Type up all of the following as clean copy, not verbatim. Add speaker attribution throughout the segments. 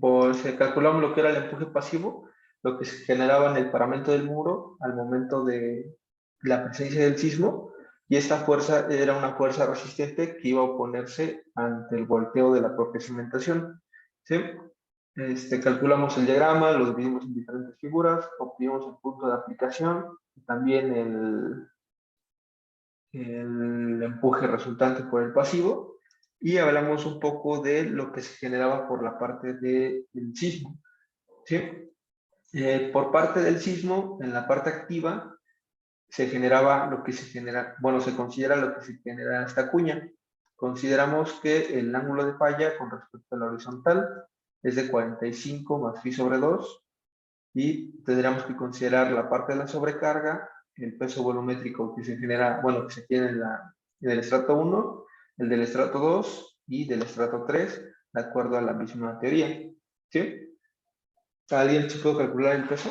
Speaker 1: Pues calculamos lo que era el empuje pasivo, lo que se generaba en el paramento del muro al momento de la presencia del sismo, y esta fuerza era una fuerza resistente que iba a oponerse ante el golpeo de la propia cimentación. ¿Sí? Calculamos el diagrama, lo dividimos en diferentes figuras, obtuvimos el punto de aplicación, también el empuje resultante por el pasivo, y hablamos un poco de lo que se generaba por la parte del sismo. ¿Sí? Por parte del sismo, en la parte activa, se generaba lo que se genera, bueno, se considera lo que se genera en esta cuña. Consideramos que el ángulo de falla con respecto a la horizontal es de 45 más phi sobre 2, y tendríamos que considerar la parte de la sobrecarga, el peso volumétrico que se genera, bueno, que se tiene en el estrato 1, el del estrato 2 y del estrato 3, de acuerdo a la misma teoría. ¿Sí? ¿Alguien se puede calcular el peso?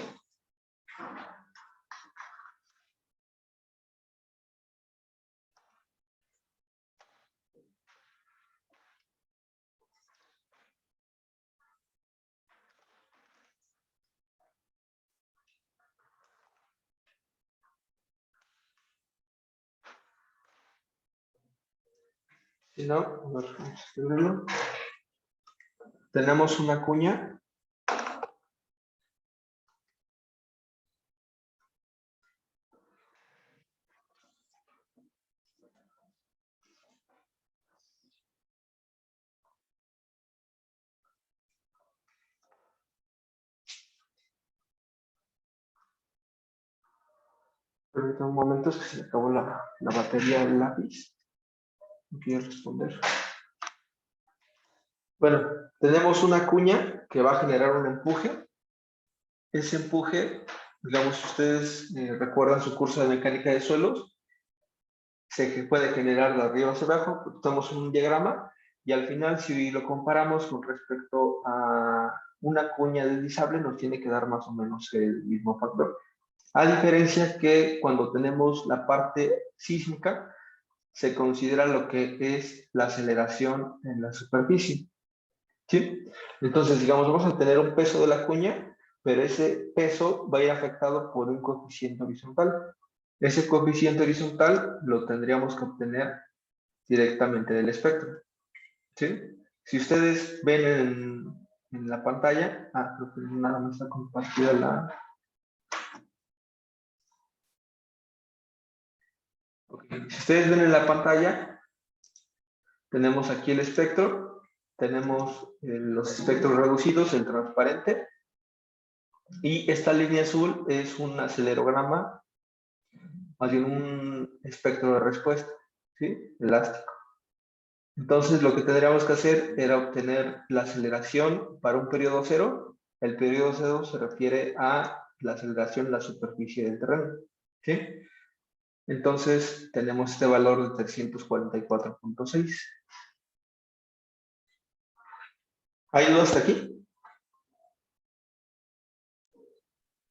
Speaker 1: Si no, a ver, vamos a escribirlo. Tenemos una cuña Permítame un momento, es que se me acabó la batería del lápiz. No quiero responder. Bueno, tenemos una cuña que va a generar un empuje. Ese empuje, digamos, si ustedes recuerdan su curso de mecánica de suelos, se puede generar de arriba hacia abajo. Tenemos un diagrama y al final, si lo comparamos con respecto a una cuña deslizable, nos tiene que dar más o menos el mismo factor. A diferencia que cuando tenemos la parte sísmica, se considera lo que es la aceleración en la superficie. ¿Sí? Entonces, digamos, vamos a tener un peso de la cuña, pero ese peso va a ir afectado por un coeficiente horizontal. Ese coeficiente horizontal lo tendríamos que obtener directamente del espectro. ¿Sí? Si ustedes ven en la pantalla, creo que nada más está compartida la... Okay. Si ustedes ven en la pantalla, tenemos aquí el espectro, tenemos los espectros reducidos, el transparente, y esta línea azul es un acelerograma, más bien un espectro de respuesta, ¿sí? Elástico. Entonces, lo que tendríamos que hacer era obtener la aceleración para un periodo cero. El periodo cero se refiere a la aceleración en la superficie del terreno, ¿sí? Entonces, tenemos este valor de 344.6. ¿Hay dudas hasta aquí?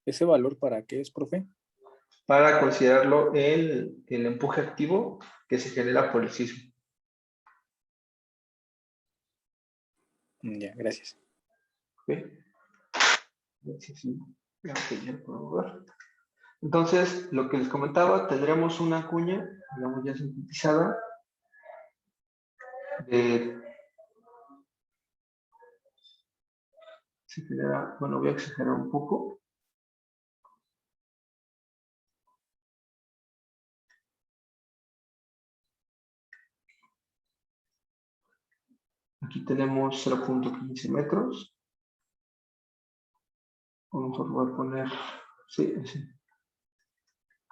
Speaker 2: ¿Ese valor para qué es, profe?
Speaker 1: Para considerarlo el empuje activo que se genera por el sismo.
Speaker 2: Ya, gracias.
Speaker 1: ¿Okay? Entonces, lo que les comentaba, tendremos una cuña, digamos ya sintetizada, se genera, bueno, voy a exagerar un poco. Aquí tenemos 0.15 metros. Vamos a poner, sí,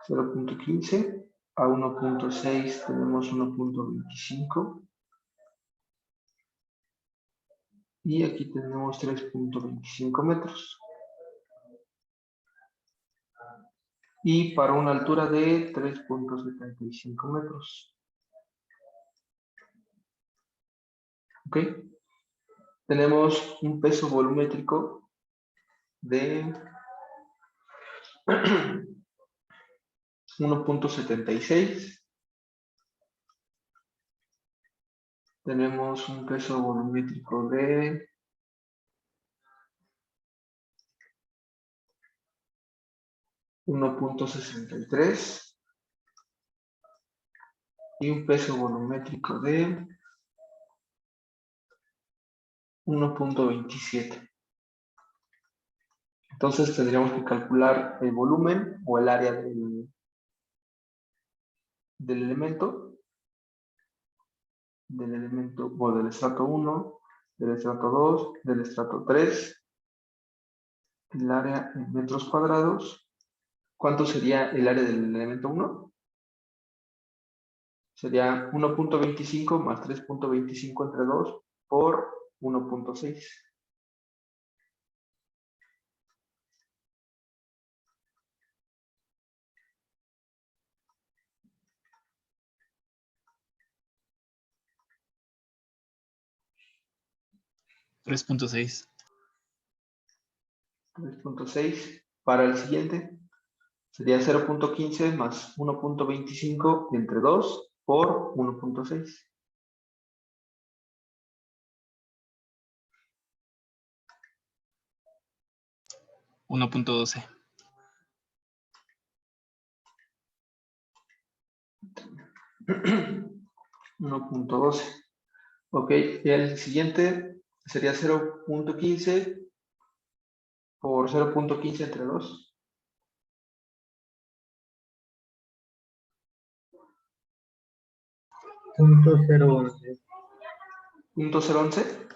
Speaker 1: 0.15. A 1.6 tenemos 1.25. Y aquí tenemos 3.25 metros. Y para una altura de 3.75 metros. ¿Ok? Tenemos un peso volumétrico de 1.76. Tenemos un peso volumétrico de 1.63 y un peso volumétrico de 1.27. Entonces tendríamos que calcular el volumen o el área del elemento o del estrato 1, del estrato 2, del estrato 3, el área en metros cuadrados. ¿Cuánto sería el área del elemento 1? Sería 1.25 más 3.25 entre 2 por 1.6.
Speaker 2: $3.6.
Speaker 1: 3.6. Para el siguiente sería 0.15 más 1.25 entre 2 por 1.6.
Speaker 2: 1.12.
Speaker 1: 1.12. Ok, el siguiente sería 0.15 por 0.15 entre 2.
Speaker 3: 0.011.
Speaker 1: ¿0.011?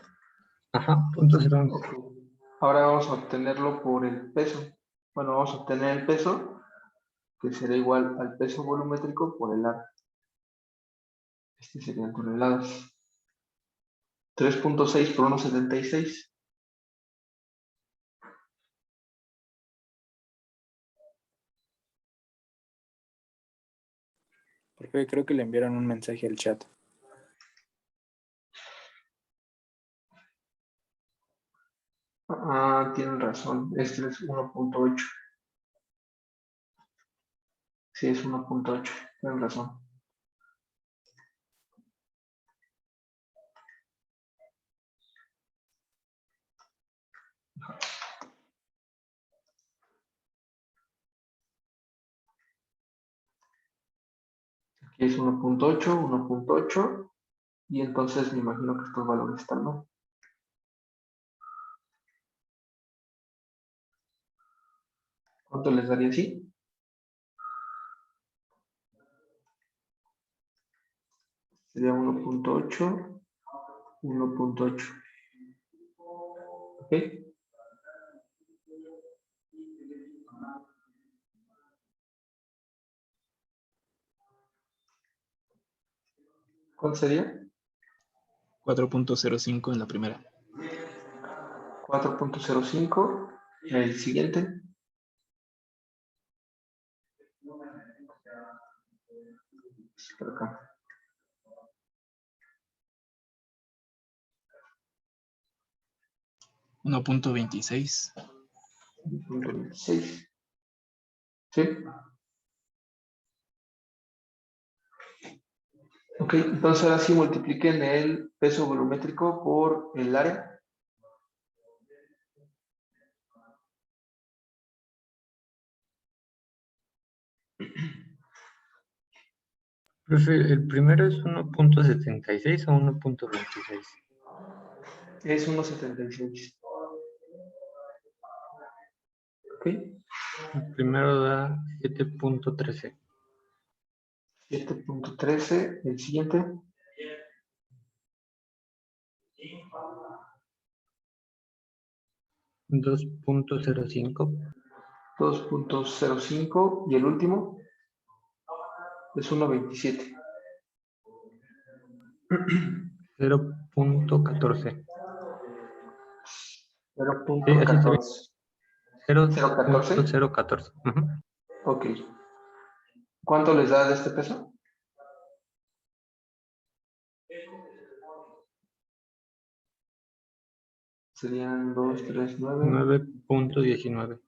Speaker 3: Ajá, 0.011.
Speaker 1: Ok. Ahora vamos a obtenerlo por el peso. Bueno, vamos a obtener el peso, que será igual al peso volumétrico por el área. Este serían toneladas. 3.6 por 1.76.
Speaker 2: Profe, creo que le enviaron un mensaje al chat.
Speaker 1: Ah, tienen razón. Este es 1.8. Sí, es 1.8. Tienen razón. Aquí es 1.8, 1.8. Y entonces me imagino que estos valores están mal. ¿Cuánto les daría así? Sería 1.8, 1.8. ¿Ok? ¿Cuál sería?
Speaker 2: 4.05 en la primera.
Speaker 1: 4.05. El siguiente. Por acá.
Speaker 2: 1.26.
Speaker 1: 1.26. ¿Sí? Ok, entonces ahora sí multipliquen el peso volumétrico por el área.
Speaker 3: Profe, ¿el primero es 1.76 o 1.26?
Speaker 1: Es 1.76. Ok.
Speaker 3: El primero da 7.13.
Speaker 1: 7.13. El siguiente.
Speaker 3: 2.05.
Speaker 1: 2.05. Y el último es 1.27.
Speaker 3: 0.14. Sí, así está bien.
Speaker 1: 0.14. 0.14.
Speaker 3: 0.014. Ujú.
Speaker 1: Ok. ¿Cuánto les da de este peso? Serían 2, 3, 9
Speaker 3: 9.19.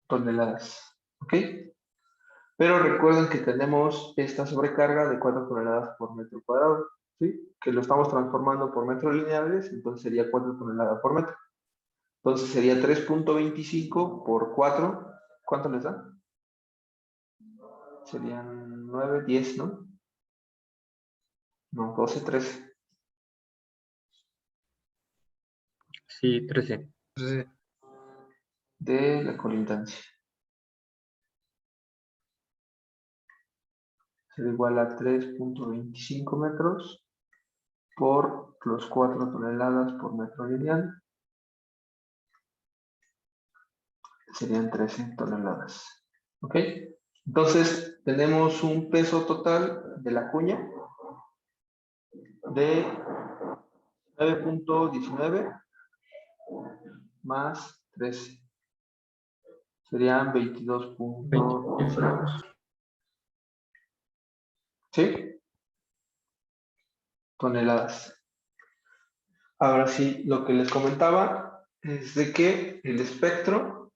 Speaker 1: toneladas. ¿Ok? Pero recuerden que tenemos esta sobrecarga de 4 toneladas por metro cuadrado. ¿Sí? Que lo estamos transformando por metros lineales, entonces sería 4 toneladas por metro. Entonces sería 3.25 por 4. ¿Cuánto les da? Serían 9, 10, ¿no? No, 12, 13.
Speaker 3: Sí, 13.
Speaker 1: De la colindancia. Será igual a 3.25 metros por los 4 toneladas por metro lineal. Serían 13 toneladas. ¿Ok? Entonces, tenemos un peso total de la cuña de 9.19 más 13. Serían 22.19. ¿Sí? Toneladas. Ahora sí, lo que les comentaba es de que el espectro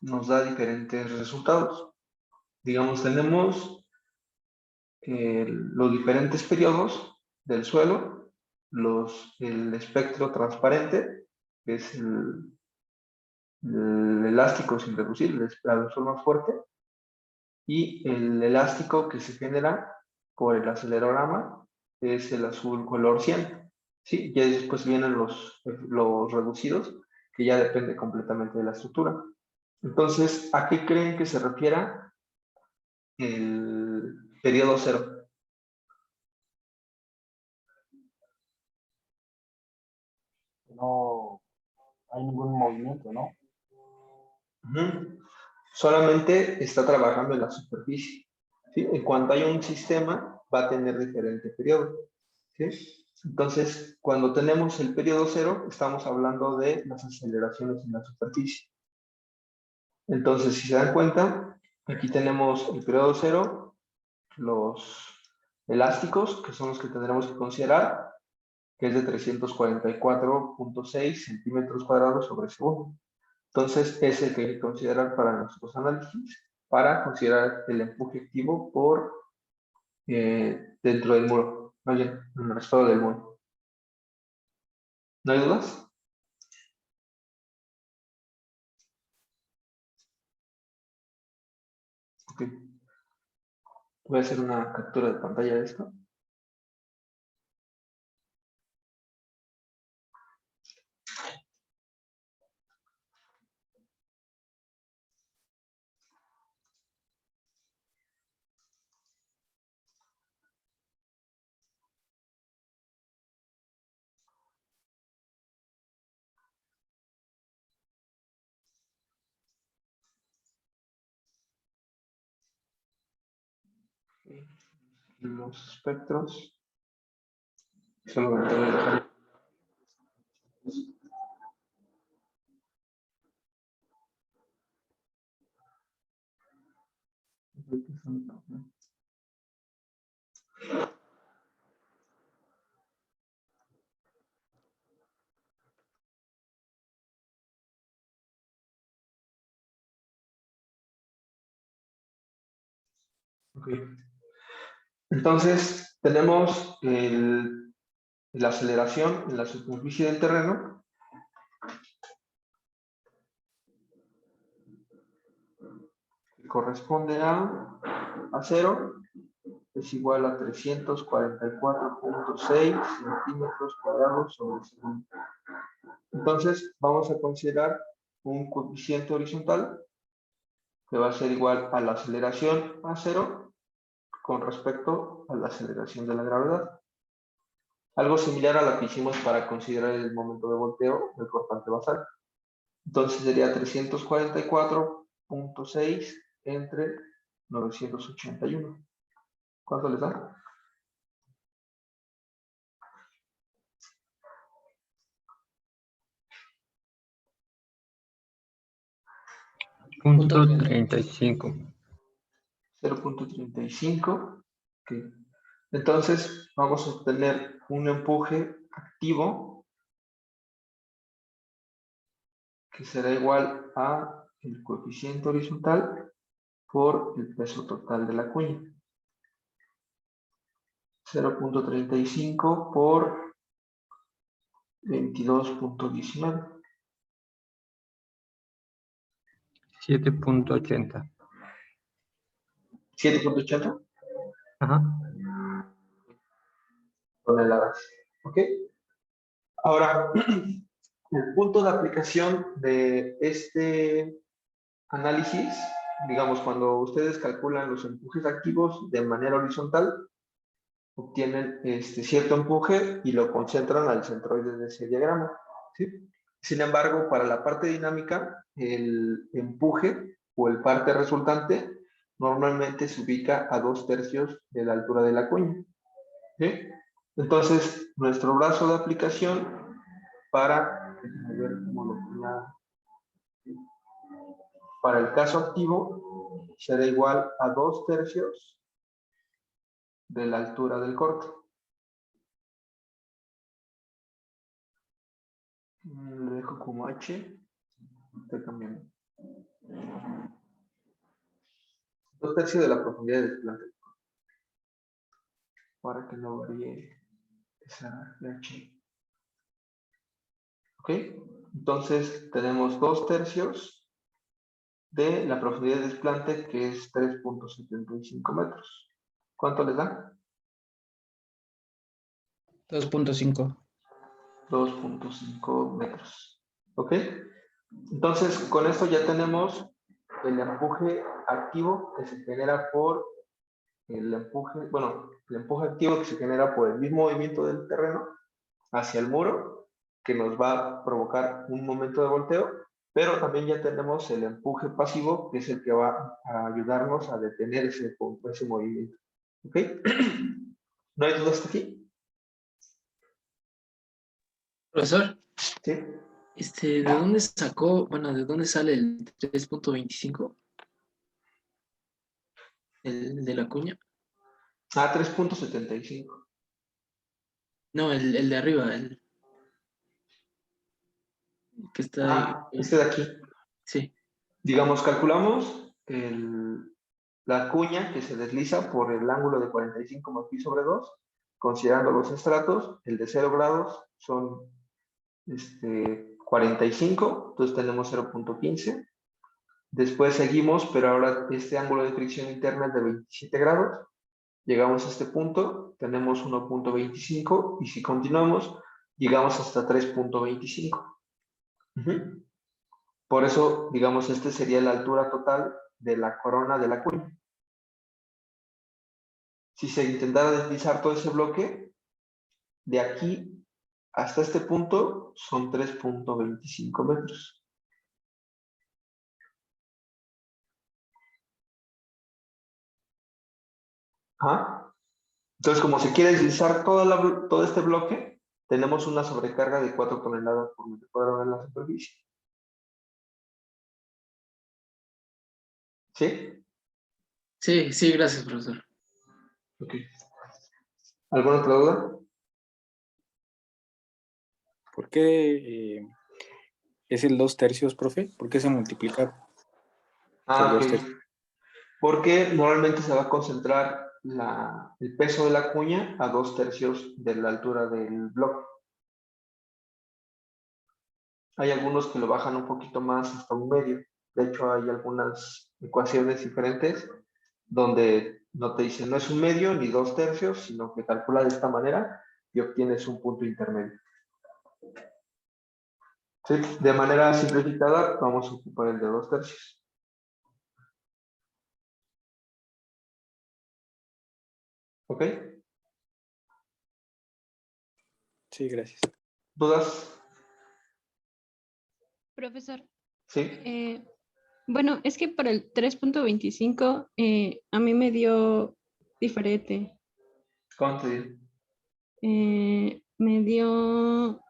Speaker 1: nos da diferentes resultados. Digamos, tenemos los diferentes periodos del suelo, el espectro transparente, que es el elástico sin reducir, el aerosol más fuerte, y el elástico que se genera por el acelerograma, que es el azul color 100. ¿Sí? Ya después vienen los reducidos, que ya depende completamente de la estructura. Entonces, ¿a qué creen que se refiera el periodo cero?
Speaker 4: No hay ningún movimiento, ¿no?
Speaker 1: Solamente está trabajando en la superficie. ¿Sí? En cuanto haya un sistema, va a tener diferente periodo. ¿Sí? Entonces, cuando tenemos el periodo cero, estamos hablando de las aceleraciones en la superficie. Entonces, si se dan cuenta, aquí tenemos el periodo cero, los elásticos, que son los que tendremos que considerar, que es de 344.6 centímetros cuadrados sobre segundo. Entonces, es el que hay que considerar para nuestros análisis, para considerar el empuje activo por dentro del muro, más bien, en el respaldo del muro. ¿No hay dudas? Ok. Voy a hacer una captura de pantalla de esto. Los espectros. Solamente voy a dejar. Okay. Entonces, tenemos la aceleración en la superficie del terreno. Que corresponde a 0, es igual a 344.6 centímetros cuadrados sobre segundo. Entonces, vamos a considerar un coeficiente horizontal que va a ser igual a la aceleración a 0 con respecto a la aceleración de la gravedad. Algo similar a lo que hicimos para considerar el momento de volteo del cortante basal. Entonces sería 344.6 entre 981. ¿Cuánto les da?
Speaker 3: Punto 35.
Speaker 1: 0.35. Okay. Entonces vamos a obtener un empuje activo que será igual a el coeficiente horizontal por el peso total de la cuña. 0.35 por 22.19.
Speaker 3: 7.80.
Speaker 1: 7.80
Speaker 3: Ajá.
Speaker 1: toneladas. ¿Ok? Ahora, el punto de aplicación de este análisis, digamos, cuando ustedes calculan los empujes activos de manera horizontal, obtienen cierto empuje y lo concentran al centroide de ese diagrama. ¿Sí? Sin embargo, para la parte dinámica, el empuje o el parte resultante normalmente se ubica a 2/3 de la altura de la cuña. ¿Sí? Entonces, nuestro brazo de aplicación para, déjenme ver cómo lo ponía, para el caso activo será igual a 2/3 de la altura del corte. Lo dejo como H. Estoy cambiando. 2/3 de la profundidad del plante. Para que no varíe esa H. ¿Ok? Entonces tenemos 2/3 de la profundidad del desplante, que es 3.75 metros. ¿Cuánto les da?
Speaker 2: 2.5.
Speaker 1: 2.5 metros. ¿Ok? Entonces, con esto ya tenemos el empuje activo que se genera por el empuje, bueno, el empuje activo que se genera por el mismo movimiento del terreno hacia el muro, que nos va a provocar un momento de volteo, pero también ya tenemos el empuje pasivo, que es el que va a ayudarnos a detener ese movimiento. ¿Ok? ¿No hay dudas hasta aquí?
Speaker 5: Profesor,
Speaker 1: ¿Sí?
Speaker 5: ¿de dónde sacó, bueno, de dónde sale el 3.25? ¿El de la cuña?
Speaker 1: Ah, 3.75.
Speaker 5: No, el de arriba, el que está ahí.
Speaker 1: Ah, este de aquí.
Speaker 5: Sí,
Speaker 1: Digamos, calculamos la cuña que se desliza por el ángulo de 45 más pi sobre 2, considerando los estratos. El de 0 grados son 45, entonces tenemos 0.15. Después seguimos, pero ahora este ángulo de fricción interna es de 27 grados. Llegamos a este punto, tenemos 1.25 y si continuamos, llegamos hasta 3.25. Por eso, digamos, este sería la altura total de la corona de la cuña. Si se intentara deslizar todo ese bloque, de aquí hasta este punto son 3.25 metros. ¿Ah? Entonces, como se quiere deslizar todo este bloque, tenemos una sobrecarga de 4 toneladas por metro cuadrado en la superficie. ¿Sí?
Speaker 5: sí, gracias, profesor.
Speaker 1: Ok. ¿Alguna otra duda?
Speaker 2: ¿Por qué es el 2/3, profe? ¿Por qué se multiplica por
Speaker 1: Ah, ok.
Speaker 2: 2/3?
Speaker 1: Porque normalmente se va a concentrar el peso de la cuña a 2/3 de la altura del bloque. Hay algunos que lo bajan un poquito más hasta 1/2. De hecho, hay algunas ecuaciones diferentes donde no te dicen no es 1/2 ni 2/3, sino que calcula de esta manera y obtienes un punto intermedio. ¿Sí? De manera simplificada, vamos a ocupar el de 2/3. ¿Ok?
Speaker 2: Sí, gracias.
Speaker 1: ¿Dudas?
Speaker 6: Profesor,
Speaker 1: ¿Sí?
Speaker 6: bueno, es que para el 3.25 a mí me dio diferente.
Speaker 1: ¿Cómo te digo?
Speaker 6: Me dio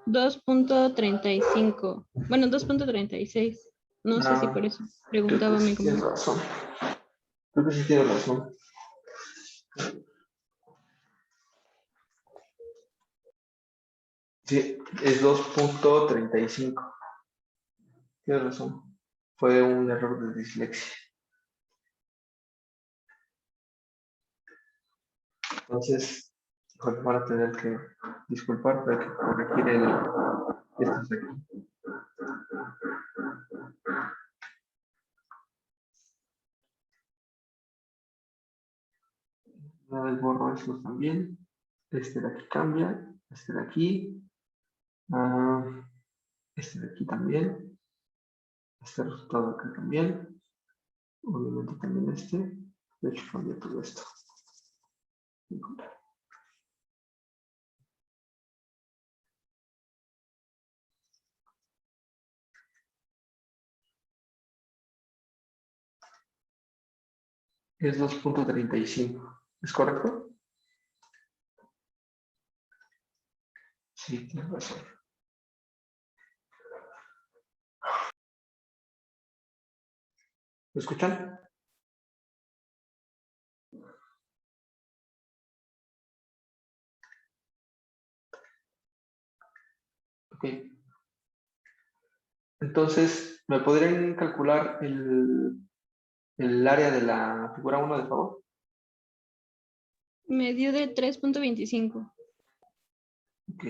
Speaker 6: 2.35. Bueno, 2.36. No sé si por eso
Speaker 1: Creo que
Speaker 6: preguntaba mi
Speaker 1: sí tienes
Speaker 6: compañero.
Speaker 1: razón. Creo que sí tienes razón. Sí, es 2.35. Tienes razón. Fue un error de dislexia. Entonces, híjole, van a tener que disculpar, pero hay que corregir Esto es aquí. Una vez borro estos también. Este de aquí cambia. Este de aquí. Este de aquí también. Este resultado acá también. Obviamente también este. De hecho, cambia todo esto. Es 2.35. ¿Es correcto? Sí, tienes razón. ¿Me escuchan? Ok. Entonces, ¿me podrían calcular el área de la figura 1, de favor?
Speaker 6: Me dio de 3.25.
Speaker 1: Ok.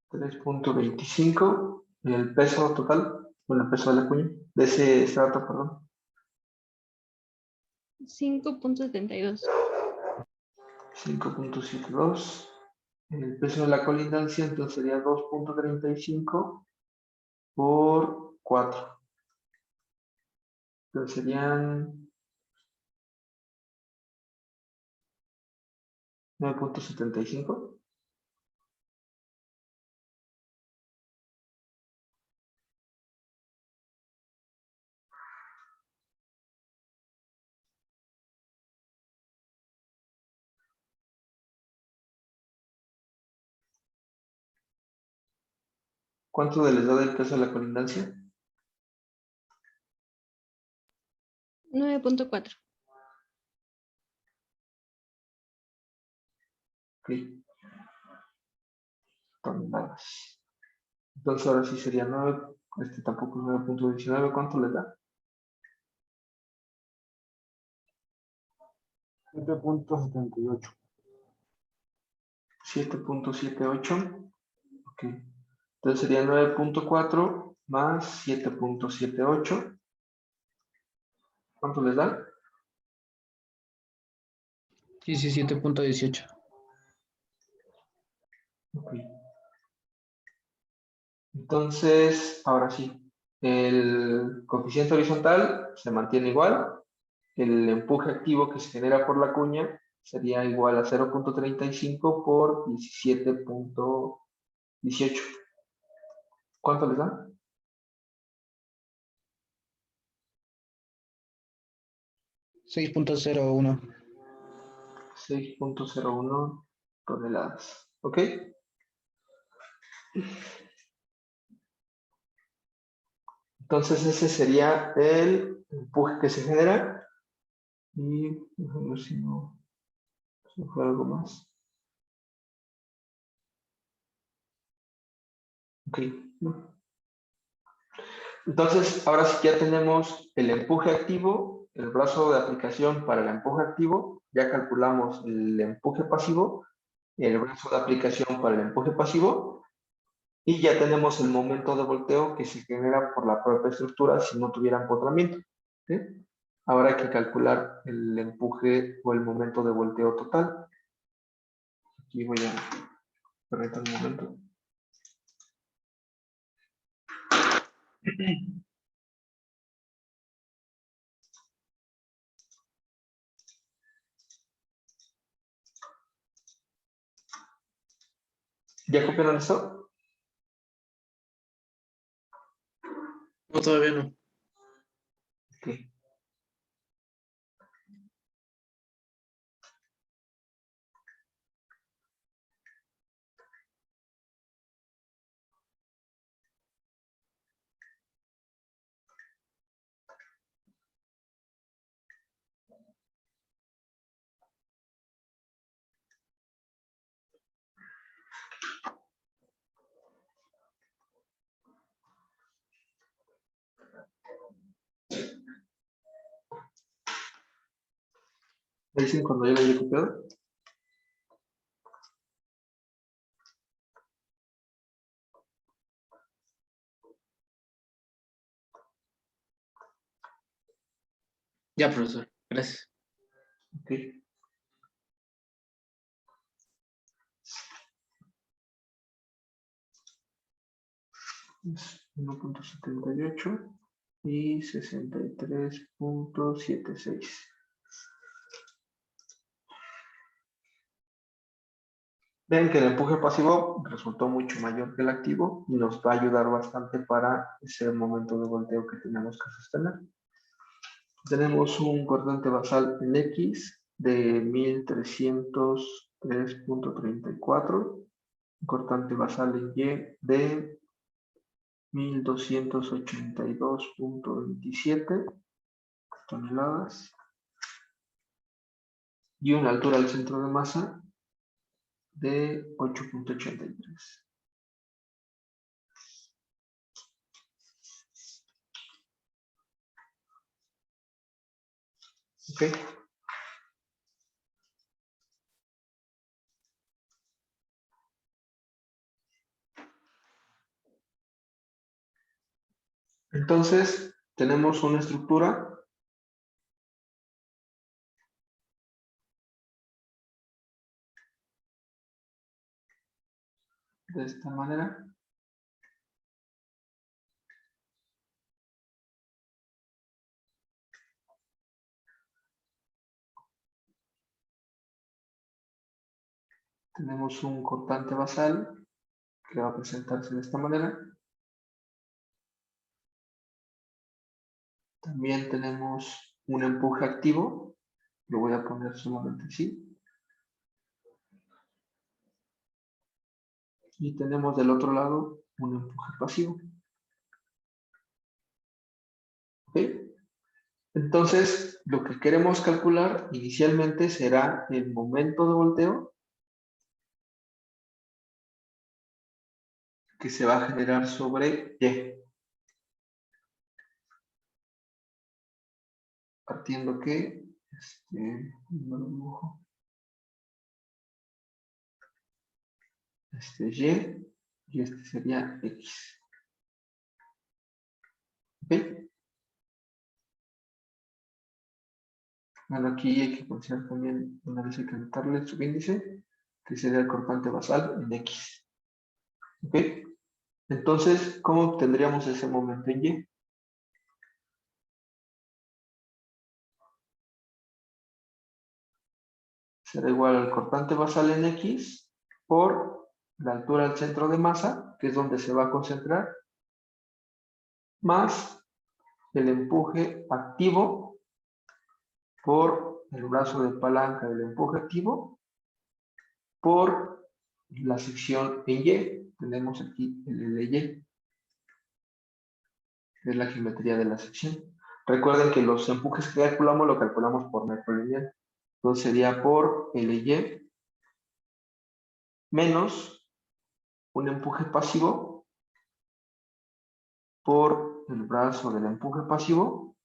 Speaker 1: 3.25. El peso total, bueno, el peso de la cuña, de ese estrato, perdón.
Speaker 6: 5.72.
Speaker 1: 5.72. El peso de la colindancia, entonces sería 2.35 por 4. Entonces serían 9.75. ¿Cuánto les da del peso de la colindancia?
Speaker 6: 9.4.
Speaker 1: Ok. Toneladas. Entonces ahora sí sería 9, este tampoco es 9.19, ¿cuánto les da?
Speaker 4: 7.78.
Speaker 1: 7.78. Ok. Entonces sería 9.4 más 7.78. ¿Cuánto les da?
Speaker 5: 17.18.
Speaker 1: Ok. Entonces, ahora sí, el coeficiente horizontal se mantiene igual. El empuje activo que se genera por la cuña sería igual a 0.35 por 17.18. ¿Cuánto les da?
Speaker 5: 6.01.
Speaker 1: 6.01 toneladas. ¿Ok? Entonces ese sería el empuje que se genera. Y déjame ver si no se fue algo más. Ok. Entonces, ahora sí que ya tenemos el empuje activo, el brazo de aplicación para el empuje activo, ya calculamos el empuje pasivo, el brazo de aplicación para el empuje pasivo, y ya tenemos el momento de volteo que se genera por la propia estructura si no tuviera empotramiento. ¿Sí? Ahora hay que calcular el empuje o el momento de volteo total. Aquí voy a permitir un momento. ¿Ya copiaron eso?
Speaker 5: No, todavía no.
Speaker 1: Ok. ¿Me dicen cuando ya lo haya copiado?
Speaker 5: Ya, profesor. Gracias.
Speaker 1: Ok. Es 1.78 y 63.76. Ven que el empuje pasivo resultó mucho mayor que el activo y nos va a ayudar bastante para ese momento de volteo que tenemos que sostener. Tenemos un cortante basal en X de 1303.34, un cortante basal en Y de 1282.27 toneladas y una altura al centro de masa de 8.83. Ok. Entonces, tenemos una estructura de esta manera. Tenemos un cortante basal que va a presentarse de esta manera. También tenemos un empuje activo. Lo voy a poner solamente así. Y tenemos del otro lado un empuje pasivo. ¿Ok? Entonces, lo que queremos calcular inicialmente será el momento de volteo que se va a generar sobre Y. Partiendo que, no lo dibujo. Este es Y este sería X. ¿Ok? Bueno, aquí hay que considerar también, una vez hay que anotarle el subíndice, que sería el cortante basal en X. ¿Ok? Entonces, ¿cómo obtendríamos ese momento en Y? Será igual al cortante basal en X por la altura al centro de masa, que es donde se va a concentrar, más el empuje activo por el brazo de palanca del empuje activo por la sección en Y. Tenemos aquí el de Y, que es la geometría de la sección. Recuerden que los empujes que calculamos lo calculamos por metro lineal. Entonces sería por LY menos un empuje pasivo por el brazo del empuje pasivo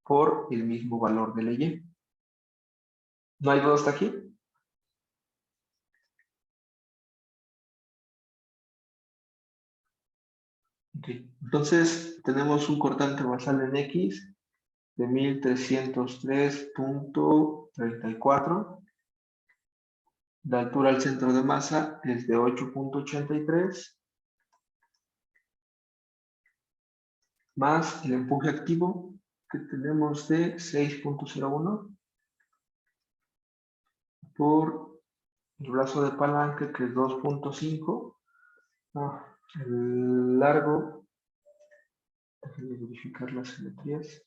Speaker 1: por el mismo valor de LY. ¿No hay duda hasta aquí? Okay. Entonces tenemos un cortante basal en X de 1303.34. La altura al centro de masa es de 8.83 más el empuje activo que tenemos de 6.01 por el brazo de palanca que es 2.5. El largo, déjenme verificar las simetrías.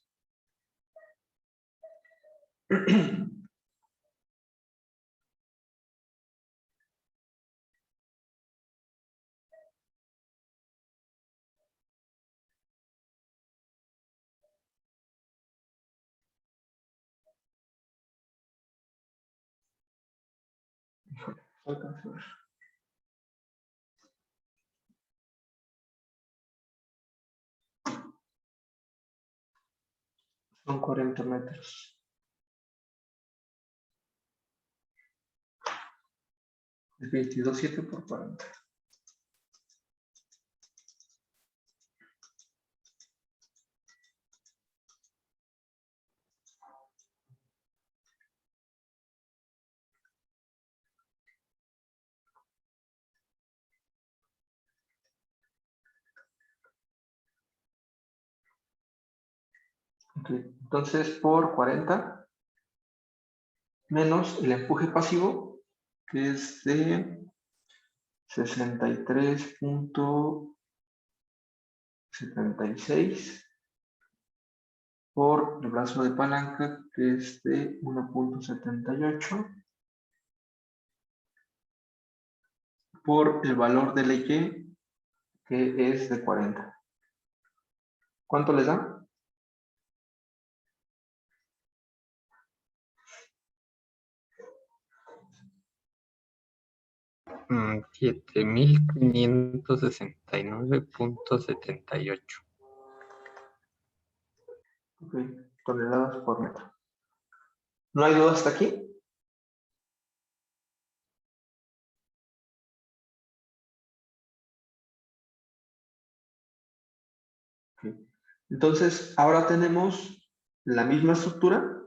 Speaker 1: Híjole, no alcanzo a ver. Son 40 metros. Es 22.7 por 40. Ok, entonces, por 40 menos el empuje pasivo, que es de 63.76 por el brazo de palanca, que es de 1.78 por el valor de Y, que es de 40. ¿Cuánto les da?
Speaker 3: 7.569.78.
Speaker 1: Ok, toneladas por metro. ¿No hay duda hasta aquí? Ok. Entonces, ahora tenemos la misma estructura.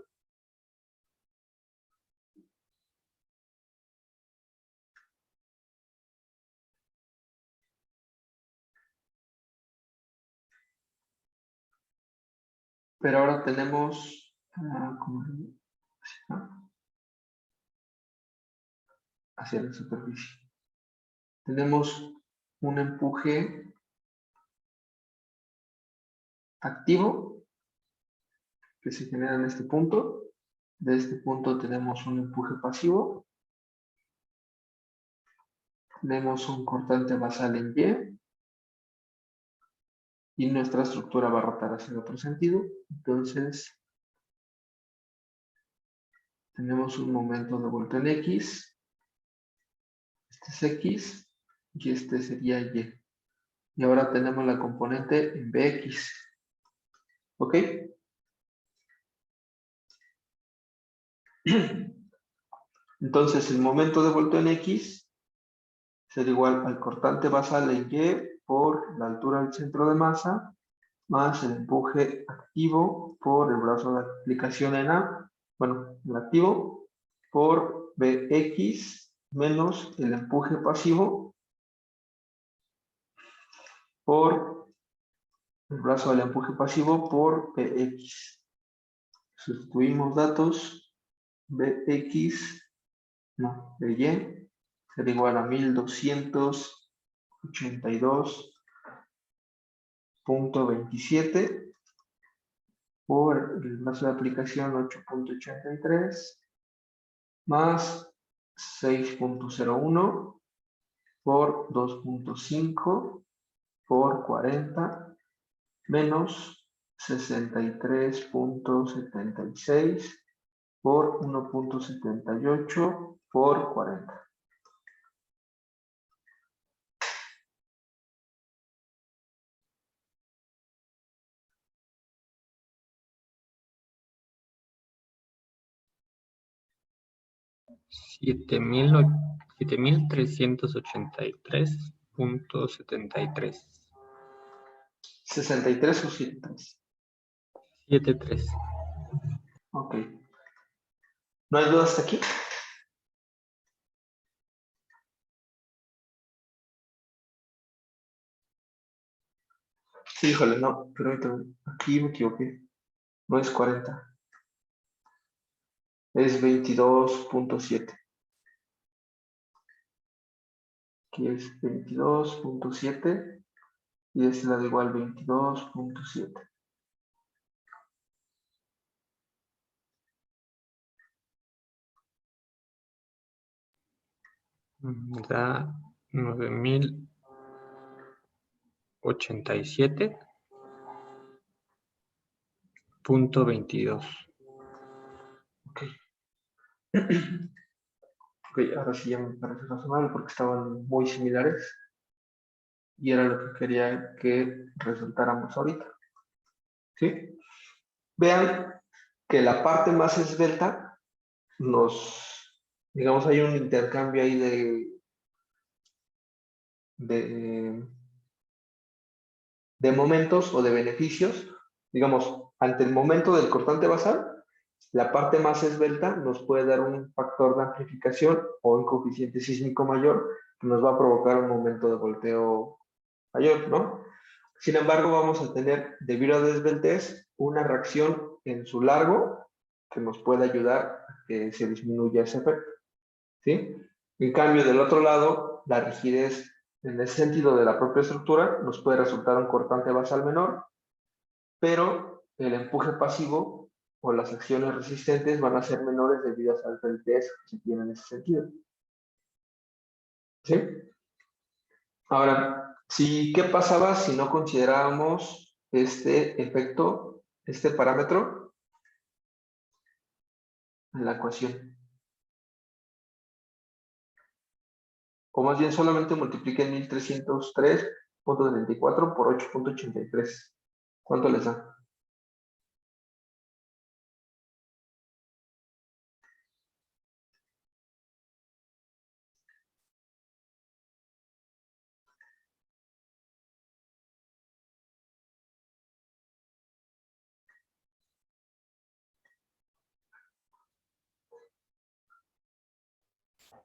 Speaker 1: Pero ahora tenemos hacia la superficie. Tenemos un empuje activo que se genera en este punto. De este punto tenemos un empuje pasivo. Tenemos un cortante basal en Y nuestra estructura va a rotar hacia el otro sentido. Entonces, tenemos un momento de vuelta en X. Este es X y este sería Y. Y ahora tenemos la componente en BX. ¿Ok? Entonces, el momento de vuelta en X será igual al cortante basal en Y por la altura del centro de masa más el empuje activo por el brazo de aplicación en A, bueno, el activo, por Bx menos el empuje pasivo por el brazo del empuje pasivo por Bx. Sustituimos datos, Bx, no, By, será igual a 1282.27 por el brazo de aplicación 8.83 más 6.01 por 2.5 por 40 menos 63.76 por 1.78 por 40.
Speaker 3: Siete mil 7.383.73.
Speaker 1: 63 o 73.
Speaker 3: 73.
Speaker 1: Ok. ¿No hay duda hasta aquí? Sí, híjole, no, permítame. Aquí me equivoqué. No es 40. Es 22.7. Aquí es 22.7 y este da igual 22.7.
Speaker 3: Da 9.087.22.
Speaker 1: Ok. Ok, ahora sí ya me parece razonable porque estaban muy similares y era lo que quería que resultáramos ahorita. ¿Sí? Vean que la parte más esbelta digamos, hay un intercambio ahí de momentos o de beneficios. Digamos, ante el momento del cortante basal, la parte más esbelta nos puede dar un factor de amplificación o un coeficiente sísmico mayor que nos va a provocar un momento de volteo mayor, ¿no? Sin embargo, vamos a tener, debido a desbeltez, una reacción en su largo que nos puede ayudar a que se disminuya ese efecto, ¿sí? En cambio, del otro lado, la rigidez en ese sentido de la propia estructura nos puede resultar un cortante basal menor, pero el empuje pasivo o las acciones resistentes van a ser menores debido al peso que se tiene en ese sentido. ¿Sí? Ahora, ¿qué pasaba si no considerábamos este efecto, este parámetro en la ecuación? O más bien solamente multipliquen 1303.34 por 8.83. ¿Cuánto les da?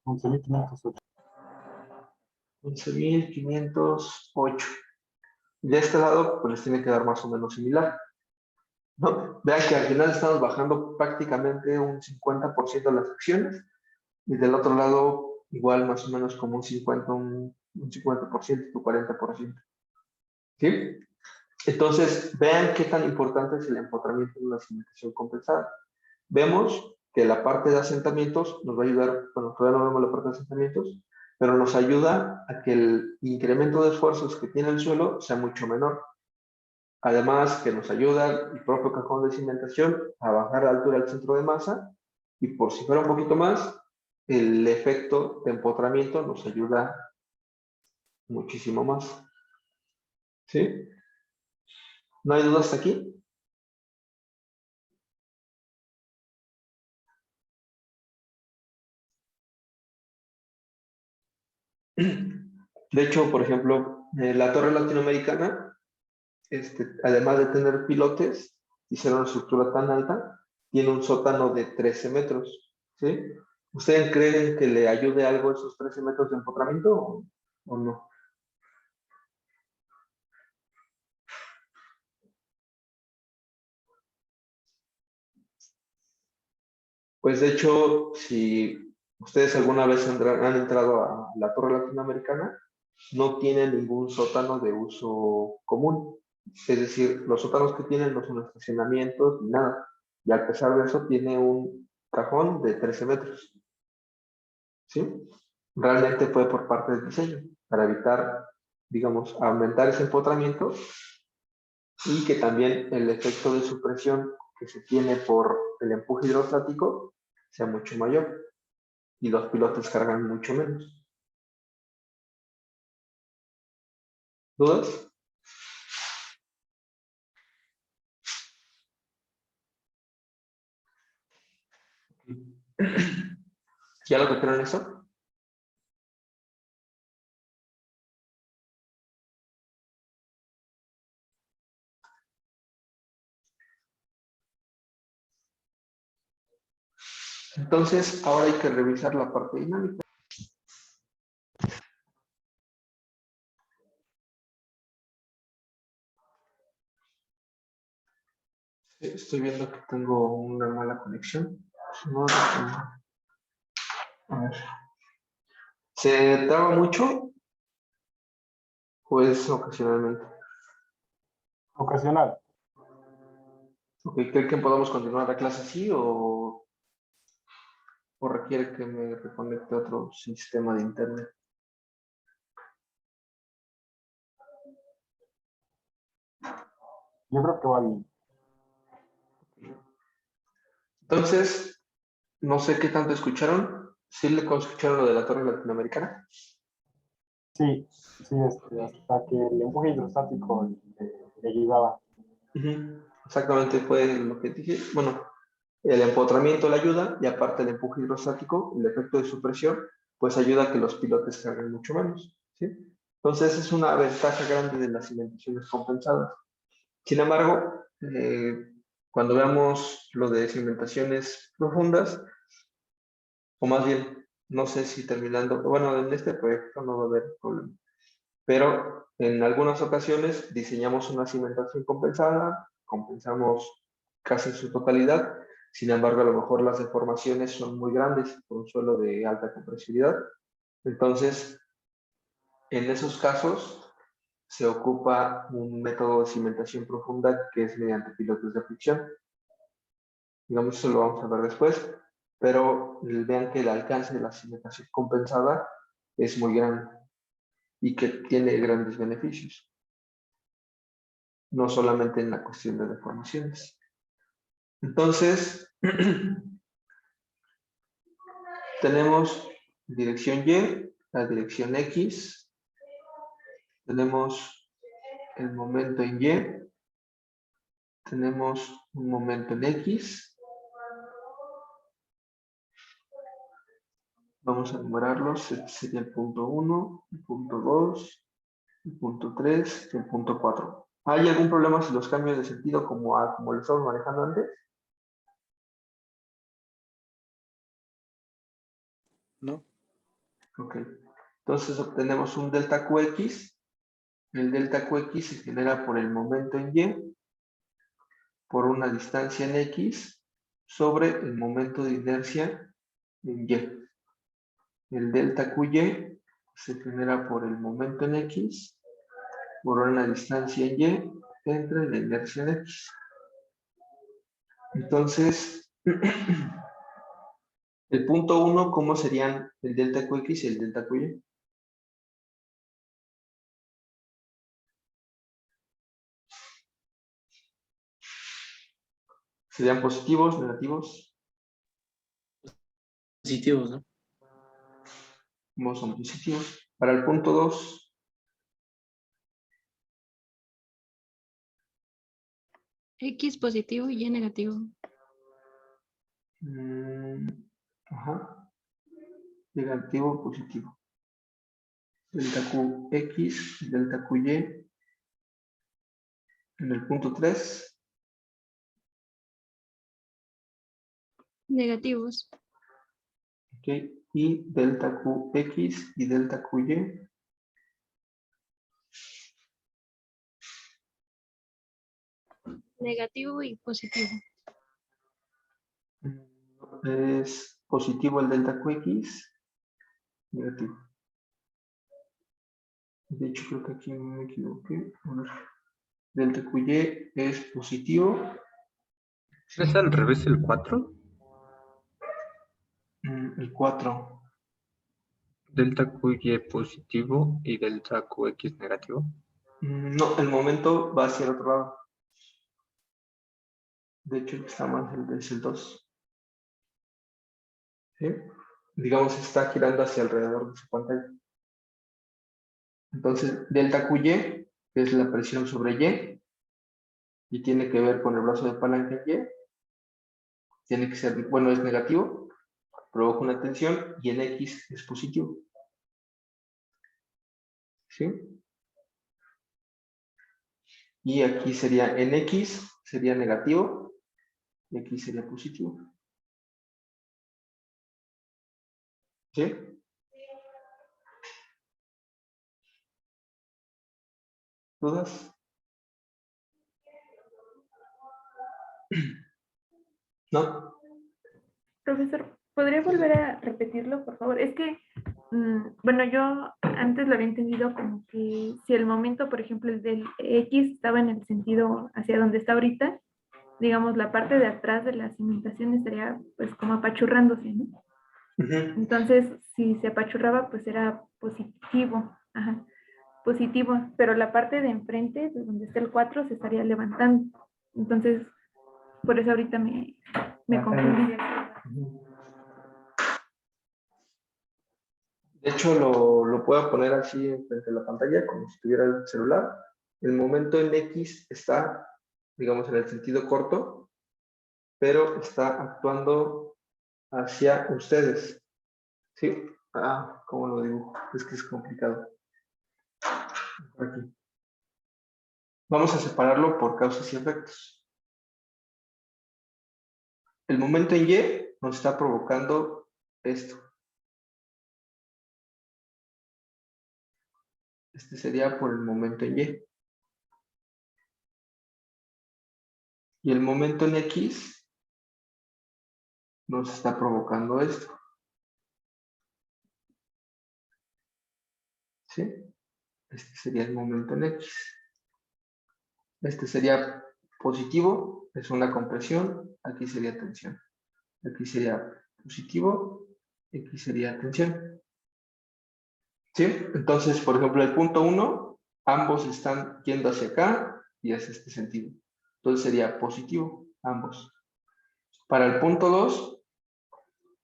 Speaker 4: $11,508.
Speaker 1: 11.508. De este lado, pues les tiene que dar más o menos similar, ¿no? Vean que al final estamos bajando prácticamente un 50% de las acciones y del otro lado igual más o menos como un 50%, un 40%, ¿sí? Entonces, vean qué tan importante es el empotramiento en una cimentación compensada. Vemos que la parte de asentamientos nos va a ayudar, bueno, todavía no vemos la parte de asentamientos, pero nos ayuda a que el incremento de esfuerzos que tiene el suelo sea mucho menor. Además, que nos ayuda el propio cajón de cimentación a bajar la altura del centro de masa y por si fuera un poquito más, el efecto de empotramiento nos ayuda muchísimo más. ¿Sí? ¿No hay dudas hasta aquí? De hecho, por ejemplo, la torre latinoamericana, además de tener pilotes, hicieron una estructura tan alta, tiene un sótano de 13 metros. ¿Sí? ¿Ustedes creen que le ayude algo esos 13 metros de empotramiento o no? Pues de hecho, si ustedes alguna vez han entrado a la torre latinoamericana, no tiene ningún sótano de uso común. Es decir, los sótanos que tienen no son estacionamientos ni nada. Y a pesar de eso, tiene un cajón de 13 metros. ¿Sí? Realmente fue por parte del diseño, para evitar, digamos, aumentar ese empotramiento y que también el efecto de supresión que se tiene por el empuje hidrostático sea mucho mayor y los pilotes cargan mucho menos. ¿Dudas? ¿Ya lo metieron eso? Entonces, ahora hay que revisar la parte dinámica. Estoy viendo que tengo una mala conexión. A ver. ¿Se traba mucho? Pues ocasionalmente.
Speaker 4: Ocasional.
Speaker 1: Okay, ¿cree que podamos continuar la clase así o requiere que me reconecte a otro sistema de internet?
Speaker 4: Yo creo que va bien.
Speaker 1: Entonces, no sé qué tanto escucharon. ¿Sí le escucharon lo de la torre latinoamericana?
Speaker 4: Sí, sí, hasta que el empuje hidrostático le ayudaba.
Speaker 1: Exactamente fue lo que dije. Bueno, el empotramiento le ayuda y aparte el empuje hidrostático, el efecto de supresión, pues ayuda a que los pilotes carguen mucho menos. ¿Sí? Entonces es una ventaja grande de las cimentaciones compensadas. Sin embargo, cuando veamos lo de cimentaciones profundas, o más bien, no sé si terminando, bueno, en este proyecto no va a haber problema, pero en algunas ocasiones diseñamos una cimentación compensada compensamos casi en su totalidad. Sin embargo, a lo mejor las deformaciones son muy grandes por un suelo de alta compresividad. Entonces, en esos casos, se ocupa un método de cimentación profunda que es mediante pilotes de fricción. Digamos, eso lo vamos a ver después, pero vean que el alcance de la cimentación compensada es muy grande y que tiene grandes beneficios, no solamente en la cuestión de deformaciones. Entonces, tenemos dirección Y, la dirección X, tenemos el momento en Y, tenemos un momento en X. Vamos a numerarlos. Este sería el punto 1, el punto 2, el punto 3, el punto 4. ¿Hay algún problema si los cambios de sentido como lo estamos manejando antes?
Speaker 2: ¿No?
Speaker 1: Ok. Entonces obtenemos un delta QX. El delta QX se genera por el momento en Y, por una distancia en X, sobre el momento de inercia en Y. El delta QY se genera por el momento en X, por una distancia en Y, entre la inercia en X. Entonces, el punto 1, ¿cómo serían el delta QX y el delta QY? ¿Serían positivos, negativos?
Speaker 5: Positivos, ¿no?
Speaker 1: ¿Cómo son positivos? Para el punto 2,
Speaker 6: X positivo y Y negativo.
Speaker 1: ajá, negativo, positivo. Delta QX y delta QY en el punto 3.
Speaker 6: Negativos.
Speaker 1: Ok, y delta QX y delta QY
Speaker 6: Negativo y positivo.
Speaker 1: es positivo el delta QX, negativo. De hecho, creo que aquí me equivoqué. A ver. Delta QY es positivo.
Speaker 3: ¿Es al revés el 4?
Speaker 1: El 4.
Speaker 3: Delta QY positivo y delta QX negativo.
Speaker 1: No, el momento va hacia el otro lado. De hecho, el que está mal es el 2. ¿Sí? Digamos, está girando hacia alrededor de su pantalla. Entonces, delta QY es la presión sobre y tiene que ver con el brazo de palanca en Y. Tiene que ser, bueno, es negativo, provoca una tensión y en X es positivo. ¿Sí? Y aquí sería en X, sería negativo, y aquí sería positivo. ¿Sí? ¿Dudas? ¿No?
Speaker 7: Profesor, ¿podría volver a repetirlo, por favor? Es que, bueno, yo antes lo había entendido como que si el momento, por ejemplo, el del X estaba en el sentido hacia donde está ahorita, digamos, la parte de atrás de la cimentación estaría pues como apachurrándose, ¿no? Entonces, si se apachurraba, pues era positivo, ajá, positivo, pero la parte de enfrente, de donde está el 4, se estaría levantando. Entonces, por eso ahorita me confundí.
Speaker 1: De hecho, lo puedo poner así frente a la pantalla, como si tuviera el celular. El momento en X está, digamos, en el sentido corto, pero está actuando hacia ustedes. ¿Sí? ¿Cómo lo dibujo? Es que es complicado. Por aquí. Vamos a separarlo por causas y efectos. El momento en Y nos está provocando esto. Este sería por el momento en Y. Y el momento en X nos está provocando esto. ¿Sí? Este sería el momento en X. Este sería positivo, es una compresión, aquí sería tensión. Aquí sería positivo, aquí sería tensión. ¿Sí? Entonces, por ejemplo, el punto 1, ambos están yendo hacia acá y hacia este sentido. Entonces sería positivo, ambos. Para el punto 2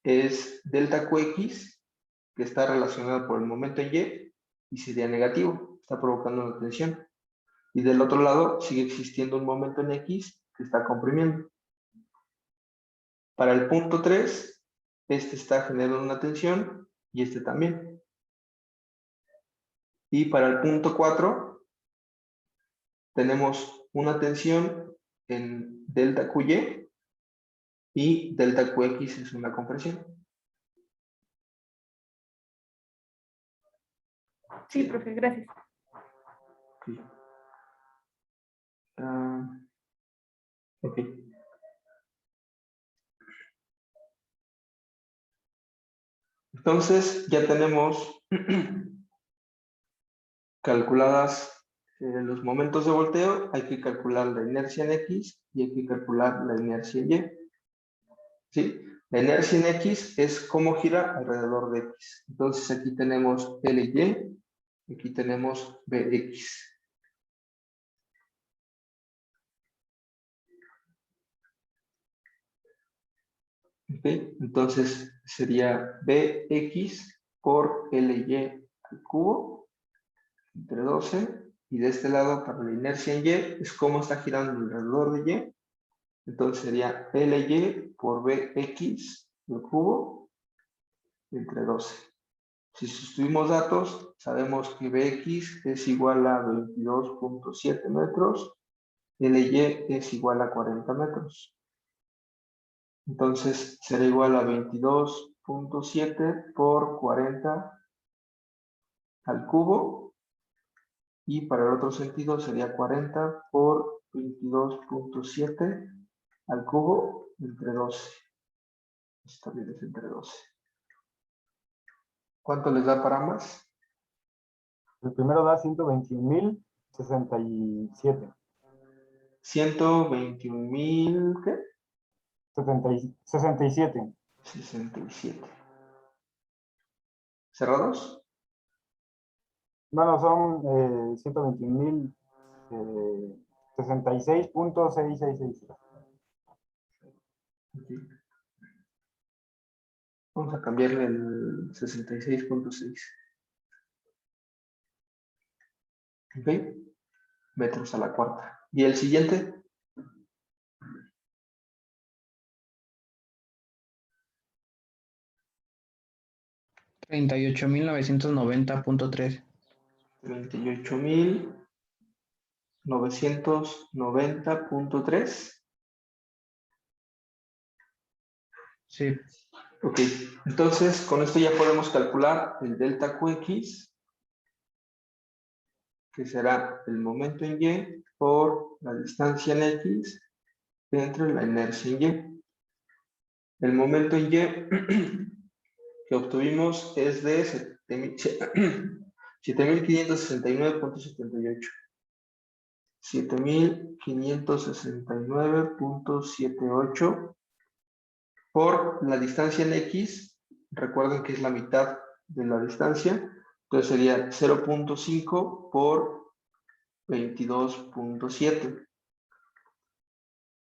Speaker 1: es delta QX, que está relacionado por el momento en y sería negativo, está provocando una tensión. Y del otro lado sigue existiendo un momento en X que está comprimiendo. Para el punto 3, este está generando una tensión y este también. Y para el punto 4, tenemos una tensión en delta QY y delta QX es una compresión.
Speaker 7: Sí, profe, gracias.
Speaker 1: Ok. Ok. Entonces ya tenemos calculadas los momentos de volteo, hay que calcular la inercia en X y hay que calcular la inercia en Y. ¿Sí? La inercia en X es cómo gira alrededor de X. Entonces aquí tenemos LY, aquí tenemos BX. ¿Ok? Entonces sería BX por LY al cubo entre 12. Y de este lado, para la inercia en Y, es cómo está girando alrededor de Y. Entonces sería LY por BX al cubo entre 12. Si sustituimos datos, sabemos que BX es igual a 22.7 metros, LY es igual a 40 metros. Entonces será igual a 22.7 por 40 al cubo. Y para el otro sentido sería 40 por 22.7 al cubo entre 12. Esto también es entre 12. ¿Cuánto les da para ambas?
Speaker 4: El primero da 121.067.
Speaker 1: 121.000, ¿qué?
Speaker 4: 67.
Speaker 1: 67. ¿Cerrados?
Speaker 4: Bueno, son 121.066.666.
Speaker 1: Aquí. Vamos a cambiarle el 66.6. ¿Ok? Metros a la cuarta. ¿Y el siguiente?
Speaker 5: 38.990.3.
Speaker 1: 38.990.3.
Speaker 5: Sí.
Speaker 1: Ok, entonces con esto ya podemos calcular el delta QX, que será el momento en Y por la distancia en X entre la inercia en Y. El momento en Y que obtuvimos es de 7.569.78. 7.569.78 por la distancia en X. Recuerden que es la mitad de la distancia. Entonces sería 0.5 por 22.7.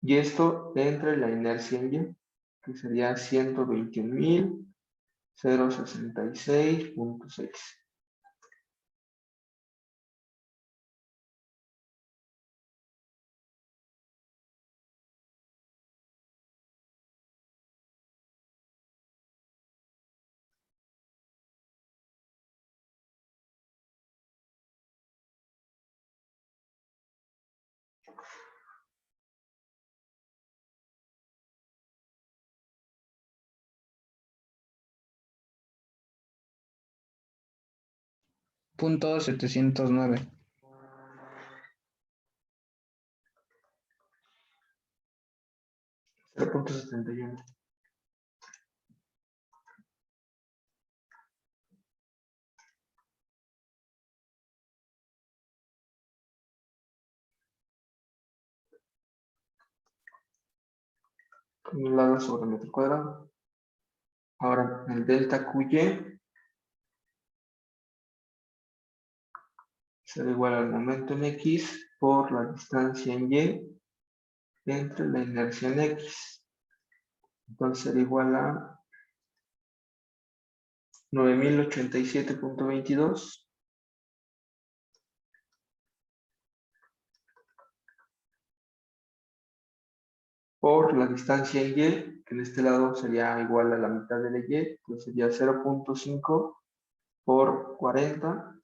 Speaker 1: Y esto entre la inercia en Y, que sería 121.066.6.
Speaker 5: Punto 709.
Speaker 1: 0.71. Tonelada sobre metro cuadrado. Ahora, el delta QY será igual al momento en X por la distancia en Y entre la inercia en X. Entonces será igual a 9087.22 por la distancia en Y, que en este lado sería igual a la mitad de la Y, entonces sería 0.5 por 40,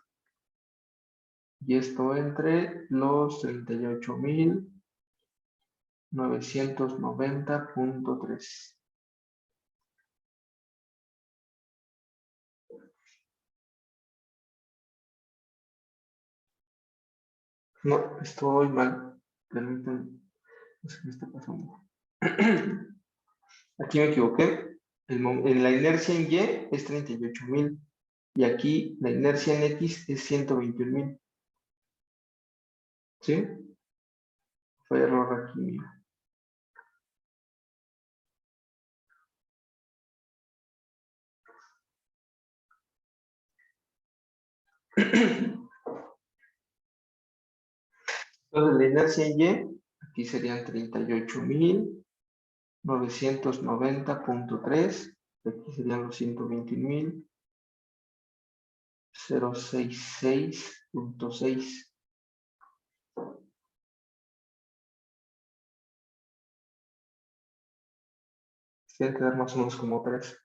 Speaker 1: y esto entre los 38.990.3. No, estoy mal. Permítanme. No sé qué me está pasando. Aquí me equivoqué. En la inercia en Y es 38.000. Y aquí la inercia en X es 121.000. ¿Sí? Fue error aquí mío. Entonces la inercia en Y, aquí serían 38.990.3. Aquí serían los 121.066.6. Tiene que dar más o menos como 3.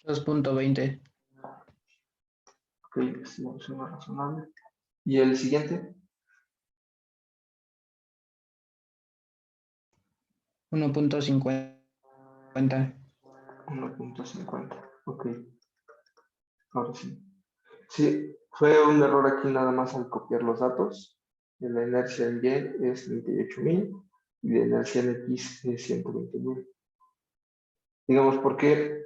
Speaker 5: 2.20.
Speaker 1: Ok, es una opción razonable. ¿Y el siguiente?
Speaker 5: 1.50.
Speaker 1: 1.50. Ok, ahora sí. Sí, fue un error aquí nada más al copiar los datos. La inercia en Y es 38.000 y la inercia en X es 120.000. Digamos, porque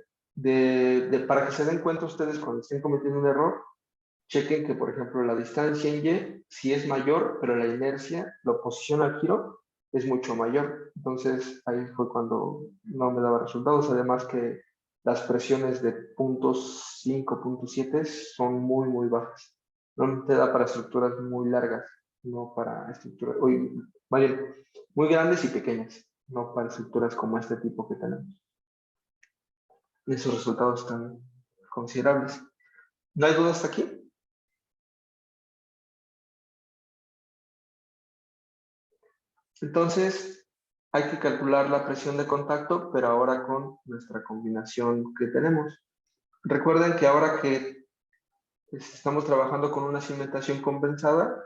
Speaker 1: para que se den cuenta ustedes cuando estén cometiendo un error, chequen que, por ejemplo, la distancia en Y sí es mayor, pero la inercia, la oposición al giro, es mucho mayor. Entonces, ahí fue cuando no me daba resultados. Además que las presiones de puntos 5, punto 7 son muy, muy bajas. No te da para estructuras muy largas, no para estructuras, muy grandes y pequeñas, no para estructuras como este tipo que tenemos. Y esos resultados están considerables. ¿No hay dudas hasta aquí? Entonces, hay que calcular la presión de contacto, pero ahora con nuestra combinación que tenemos. Recuerden que ahora que estamos trabajando con una cimentación compensada,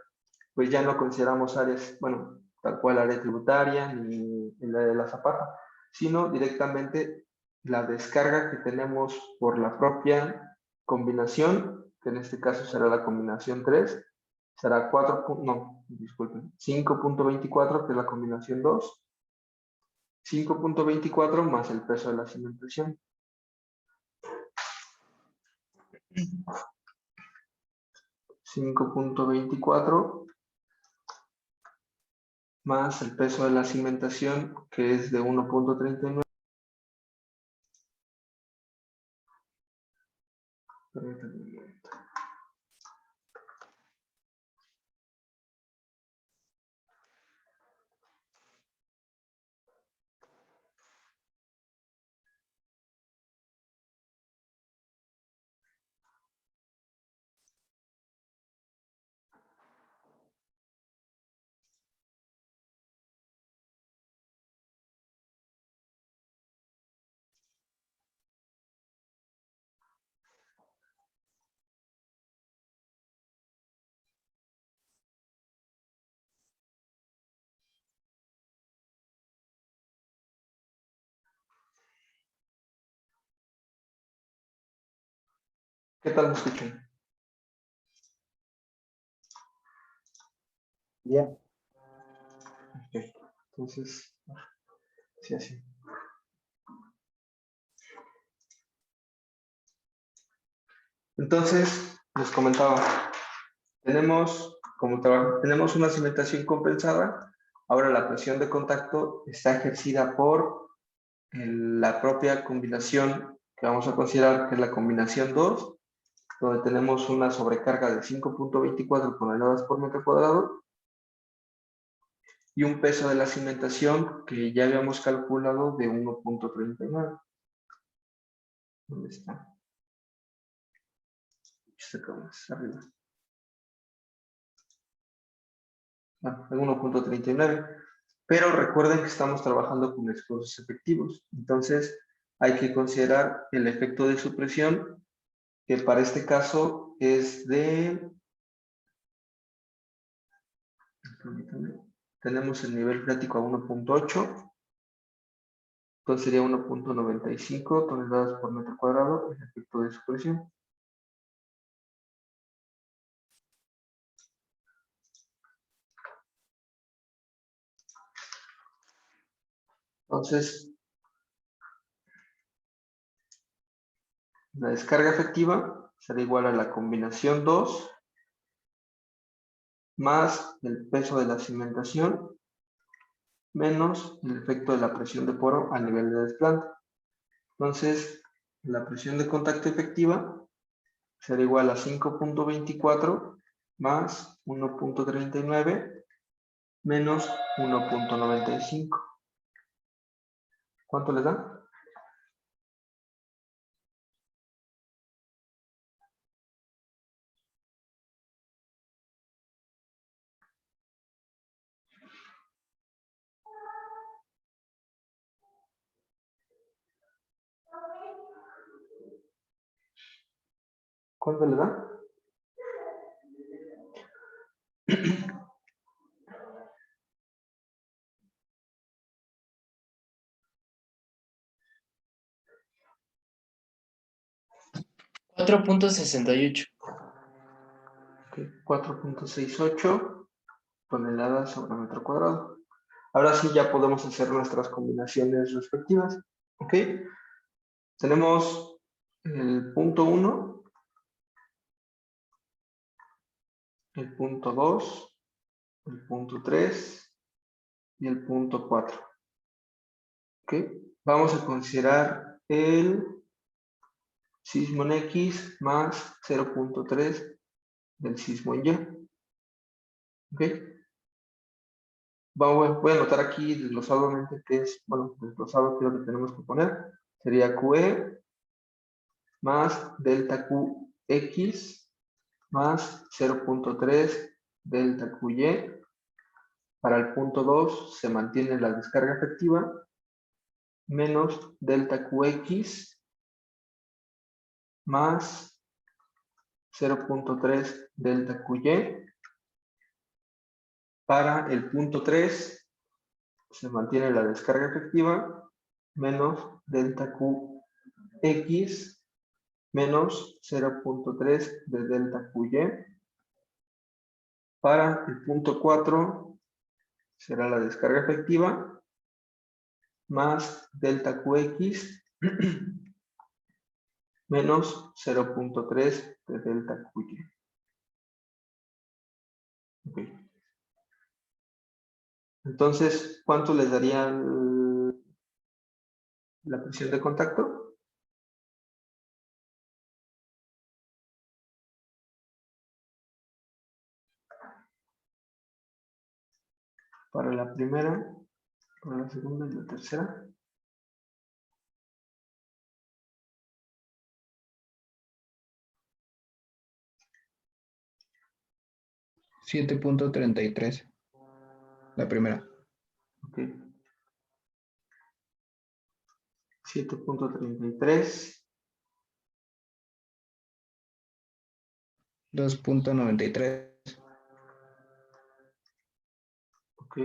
Speaker 1: pues ya no consideramos áreas, bueno, tal cual área tributaria ni la de la zapata, sino directamente la descarga que tenemos por la propia combinación, que en este caso será la combinación 3, será 5.24, que es la combinación 2, 5.24 más el peso de la cimentación. 5.24 más el peso de la cimentación, que es de 1.39. Permítanme un momento. ¿Qué tal me escuchan?
Speaker 4: Bien.
Speaker 1: Ok, entonces, sí, así. Entonces, les comentaba, tenemos tenemos una cimentación compensada. Ahora la presión de contacto está ejercida por la propia combinación que vamos a considerar que es la combinación 2, donde tenemos una sobrecarga de 5.24 toneladas por metro cuadrado y un peso de la cimentación que ya habíamos calculado de 1.39. ¿Dónde está? Este acá más arriba. De 1.39. Pero recuerden que estamos trabajando con explosivos efectivos. Entonces, hay que considerar el efecto de supresión, que para este caso es de... Permítanme. Tenemos el nivel freático a 1.8. Entonces sería 1.95 toneladas por metro cuadrado el efecto de supresión. Entonces, la descarga efectiva será igual a la combinación 2 más el peso de la cimentación menos el efecto de la presión de poro a nivel de desplante. Entonces, la presión de contacto efectiva será igual a 5.24 más 1.39 menos 1.95. ¿Cuánto les da?
Speaker 5: 4.68.
Speaker 1: 4.68 toneladas sobre metro cuadrado. Ahora sí ya podemos hacer nuestras combinaciones respectivas. ¿Ok? Tenemos el punto 1, el punto 2, el punto 3 y el punto 4. ¿Ok? Vamos a considerar el sismo en X más 0.3 del sismo en Y. ¿Ok? Voy a anotar aquí desglosadamente que es, bueno, desglosado que es lo que tenemos que poner. Sería QE más delta QX más 0.3 delta QY. Para el punto 2 se mantiene la descarga efectiva menos delta QX más 0.3 delta QY. Para el punto 3 se mantiene la descarga efectiva menos delta QX menos 0.3 de delta QY. Para el punto 4 será la descarga efectiva más delta QX menos 0.3 de delta QY. Okay. Entonces, ¿cuánto les daría la presión de contacto? Para la primera, para la segunda y la tercera.
Speaker 8: $7.33. La primera.
Speaker 1: Ok. 7.33.
Speaker 8: 2.93.
Speaker 1: Ok.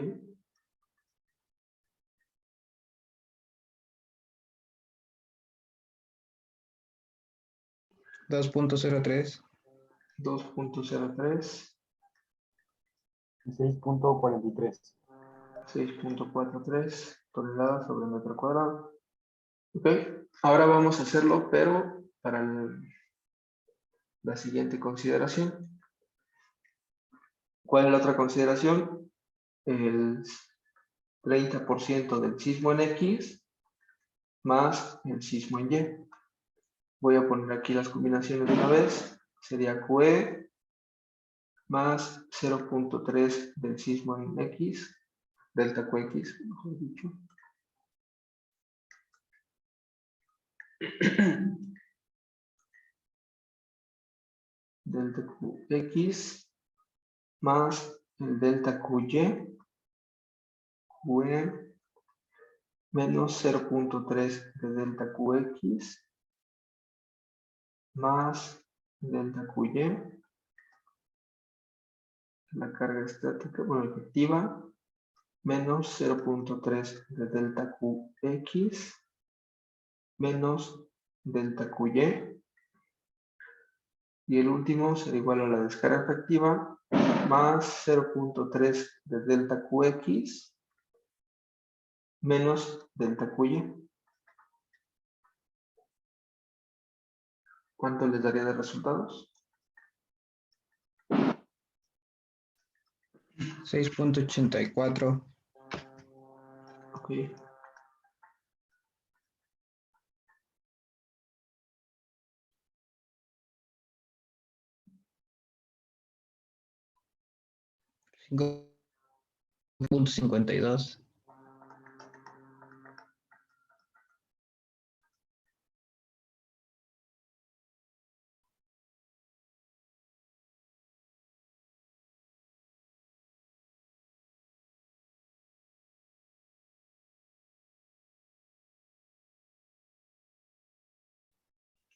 Speaker 8: 2.03.
Speaker 1: 2.03.
Speaker 4: 6.43.
Speaker 1: 6.43 toneladas sobre metro cuadrado. Ok, ahora vamos a hacerlo, pero para la siguiente consideración. ¿Cuál es la otra consideración? El 30% del sismo en X más el sismo en Y. Voy a poner aquí las combinaciones de una vez. Sería QE más 0.3 del sismo en X, delta QX, mejor dicho. Delta QX más el delta QY, QE menos 0.3 de delta QX más delta QY, la carga estática, bueno, efectiva, menos 0.3 de delta QX menos delta QY. Y el último será igual a la descarga efectiva más 0.3 de delta QX menos delta QY. ¿Cuánto les daría de resultados?
Speaker 8: 6.84.
Speaker 1: Ok.
Speaker 8: Cinco 5.52.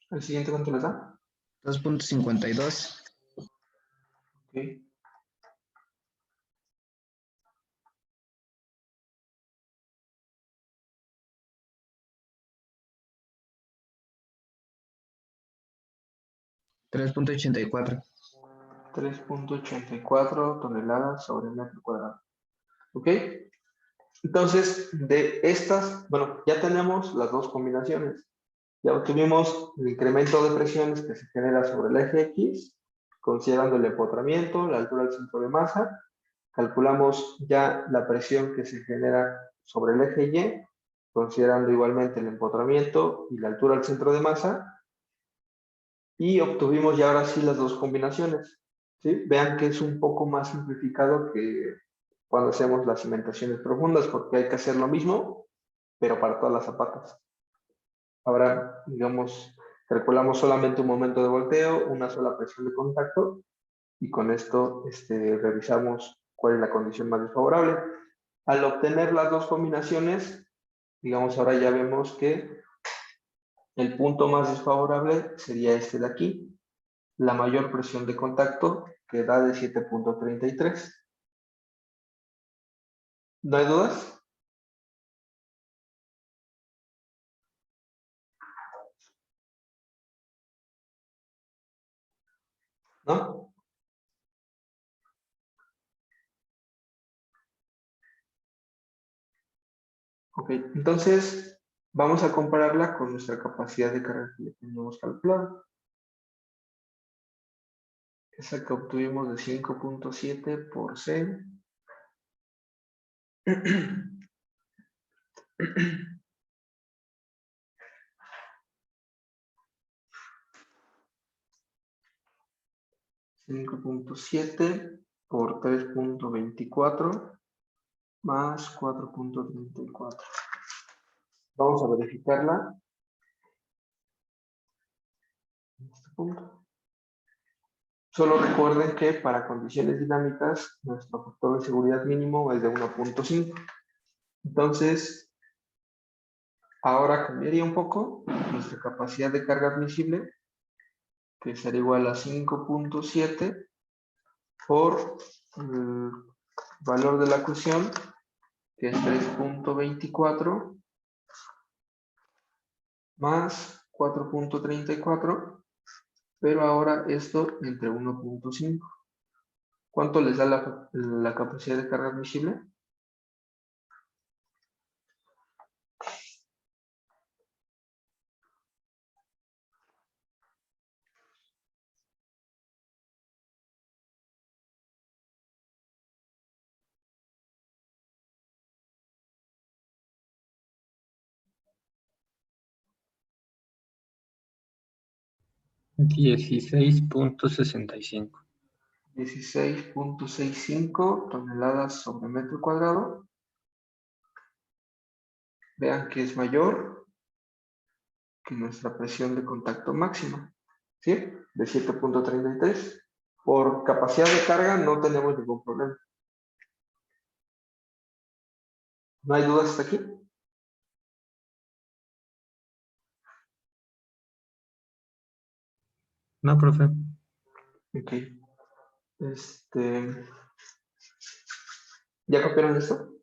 Speaker 1: ¿El siguiente cuánto les da?
Speaker 8: 2.52.
Speaker 1: Ok.
Speaker 8: $3.84.
Speaker 1: 3.84 toneladas sobre metro cuadrado. ¿Ok? Entonces, de estas, bueno, ya tenemos las dos combinaciones. Ya obtuvimos el incremento de presiones que se genera sobre el eje X, considerando el empotramiento, la altura del centro de masa. Calculamos ya la presión que se genera sobre el eje Y, considerando igualmente el empotramiento y la altura del centro de masa. Y obtuvimos ya ahora sí las dos combinaciones. ¿Sí? Vean que es un poco más simplificado que cuando hacemos las cimentaciones profundas, porque hay que hacer lo mismo, pero para todas las zapatas. Ahora, digamos, calculamos solamente un momento de volteo, una sola presión de contacto, y con esto revisamos cuál es la condición más desfavorable. Al obtener las dos combinaciones, digamos, ahora ya vemos que el punto más desfavorable sería este de aquí, la mayor presión de contacto, que da de 7.33. ¿No hay dudas? ¿No? Ok, entonces vamos a compararla con nuestra capacidad de carga que le teníamos calculado. Esa que obtuvimos de 5.7 por C. $5.7 por 3.24 más 4.34. Vamos a verificarla en este punto. Solo recuerden que para condiciones dinámicas nuestro factor de seguridad mínimo es de 1.5. Entonces, ahora cambiaría un poco nuestra capacidad de carga admisible, que será igual a 5.7 por el valor de la ecuación, que es 3.24 más 4.34, pero ahora esto entre 1.5. ¿Cuánto les da la capacidad de carga admisible?
Speaker 3: $16.65.
Speaker 1: 16.65 toneladas sobre metro cuadrado. Vean que es mayor que nuestra presión de contacto máxima, ¿sí? De 7.33. Por capacidad de carga no tenemos ningún problema. ¿No hay dudas hasta aquí?
Speaker 3: No, profe.
Speaker 1: Ok. ¿Ya copiaron esto?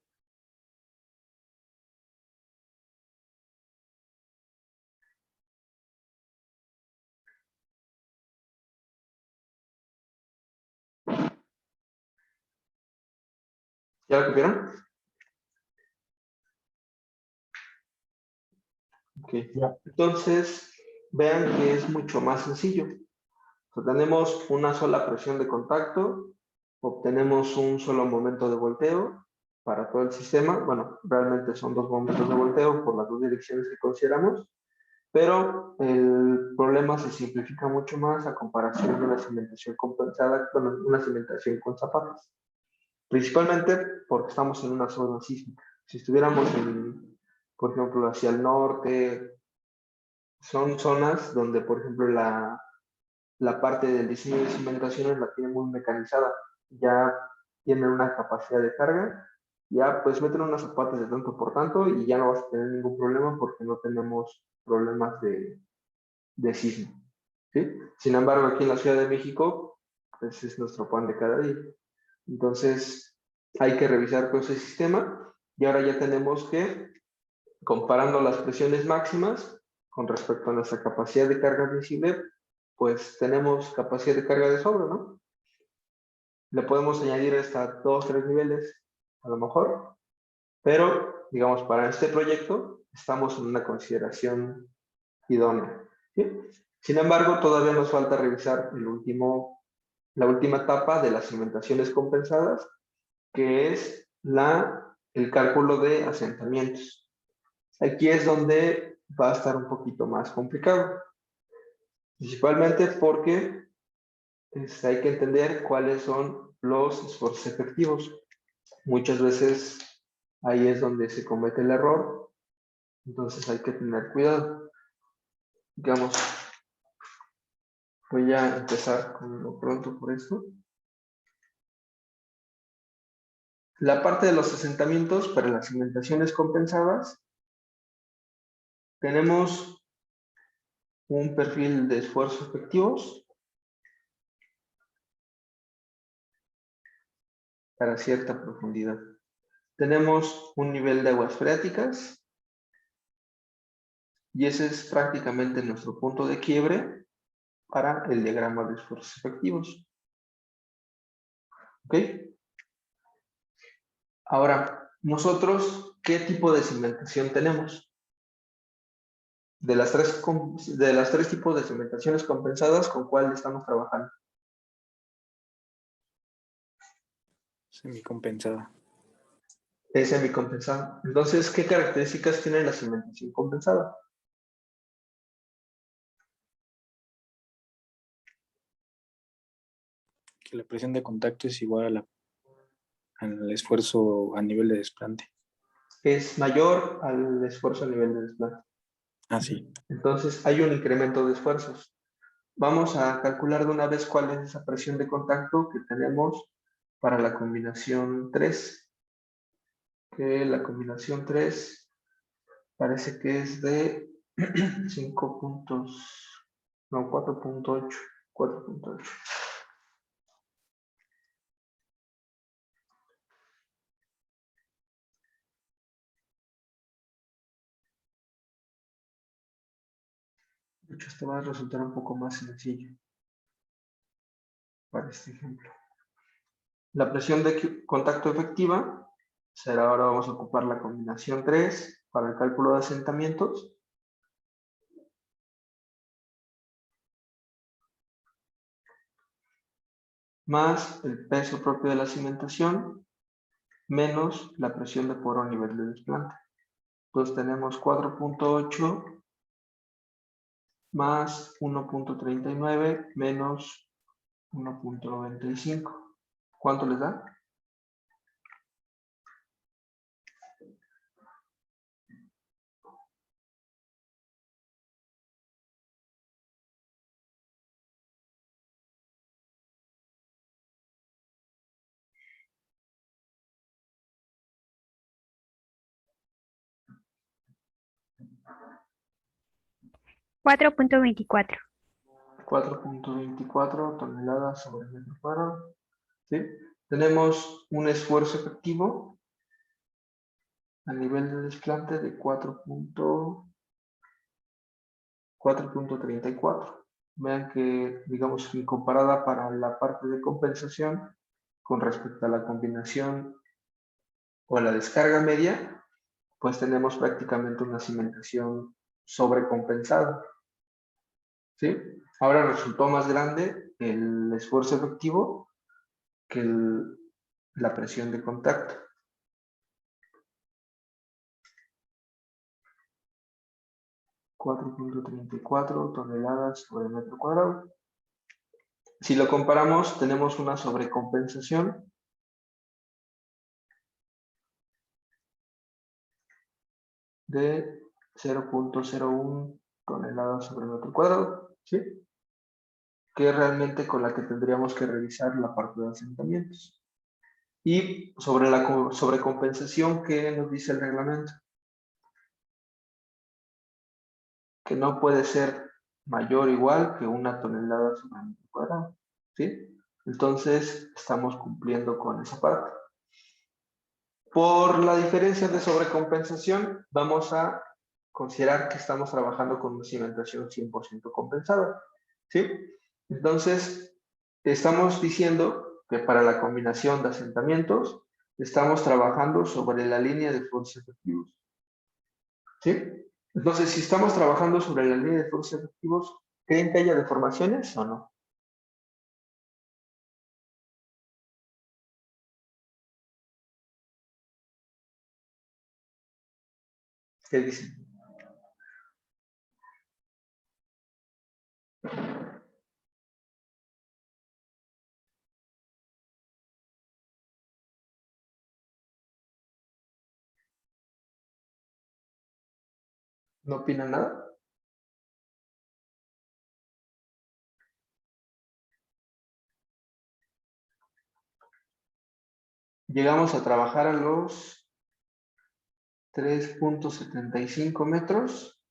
Speaker 1: ¿Ya lo copiaron? Ok.
Speaker 4: Ya.
Speaker 1: Entonces, vean que es mucho más sencillo. O sea, tenemos una sola presión de contacto, obtenemos un solo momento de volteo para todo el sistema. Bueno, realmente son dos momentos de volteo por las dos direcciones que consideramos, pero el problema se simplifica mucho más a comparación de una cimentación compensada, bueno, una cimentación con zapatos. Principalmente porque estamos en una zona sísmica. Si estuviéramos por ejemplo, hacia el norte, son zonas donde, por ejemplo, la parte del diseño de cimentaciones la tiene muy mecanizada. Ya tienen una capacidad de carga, ya pues meten unas zapatas de tanto por tanto y ya no vas a tener ningún problema porque no tenemos problemas de sismo, ¿sí? Sin embargo, aquí en la Ciudad de México, pues es nuestro pan de cada día. Entonces, hay que revisar todo ese sistema y ahora ya tenemos que, comparando las presiones máximas con respecto a nuestra capacidad de carga admisible, pues tenemos capacidad de carga de sobra, ¿no? Le podemos añadir hasta 2, 3 niveles, a lo mejor, pero, digamos, para este proyecto estamos en una consideración idónea, ¿sí? Sin embargo, todavía nos falta revisar la última etapa de las cimentaciones compensadas, que es el cálculo de asentamientos. Aquí es donde va a estar un poquito más complicado, principalmente porque hay que entender cuáles son los esfuerzos efectivos. Muchas veces ahí es donde se comete el error, entonces hay que tener cuidado. Digamos, voy a empezar con lo pronto por esto. La parte de los asentamientos para las cimentaciones compensadas, tenemos un perfil de esfuerzos efectivos para cierta profundidad. Tenemos un nivel de aguas freáticas y ese es prácticamente nuestro punto de quiebre para el diagrama de esfuerzos efectivos. ¿Ok? Ahora, nosotros, ¿qué tipo de cimentación tenemos? De las tres tipos de cimentaciones compensadas, ¿con cuál estamos trabajando?
Speaker 2: Semicompensada.
Speaker 1: Es semicompensada. Entonces, ¿qué características tiene la cimentación compensada?
Speaker 2: Que la presión de contacto es igual al esfuerzo a nivel de desplante.
Speaker 1: Es mayor al esfuerzo a nivel de desplante.
Speaker 2: Ah, sí.
Speaker 1: Entonces, hay un incremento de esfuerzos. Vamos a calcular de una vez cuál es esa presión de contacto que tenemos para la combinación 3. Que la combinación 3 parece que es de 5 puntos, no, 4.8. 4.8. De hecho, este va a resultar un poco más sencillo para este ejemplo. La presión de contacto efectiva será, ahora vamos a ocupar la combinación 3 para el cálculo de asentamientos. Más el peso propio de la cimentación, menos la presión de poro a nivel de desplante. Entonces tenemos 4.8 más 1.39 menos 1.95. ¿Cuánto les da?
Speaker 9: $4.24.
Speaker 1: 4.24 toneladas sobre metro cuadrado. ¿Sí? Tenemos un esfuerzo efectivo a nivel de desplante de 4.34. Vean que, digamos que comparada para la parte de compensación con respecto a la combinación o a la descarga media, pues tenemos prácticamente una cimentación sobrecompensada. ¿Sí? Ahora resultó más grande el esfuerzo efectivo que la presión de contacto. .34 toneladas sobre metro cuadrado. Si lo comparamos, tenemos una sobrecompensación de 0.01 toneladas sobre metro cuadrado, ¿sí? Que es realmente con la que tendríamos que revisar la parte de asentamientos. Y sobre la sobrecompensación, ¿qué nos dice el reglamento? Que no puede ser mayor o igual que 1 tonelada sobre metro cuadrado, ¿sí? Entonces, estamos cumpliendo con esa parte. Por la diferencia de sobrecompensación, vamos a considerar que estamos trabajando con una cimentación 100% compensada, ¿sí? Entonces, estamos diciendo que para la combinación de asentamientos, estamos trabajando sobre la línea de esfuerzos efectivos, ¿sí? Entonces, si estamos trabajando sobre la línea de esfuerzos efectivos, ¿creen que haya deformaciones o no? ¿Qué dicen? ¿No opinan nada? Llegamos a trabajar a los 3.75 metros,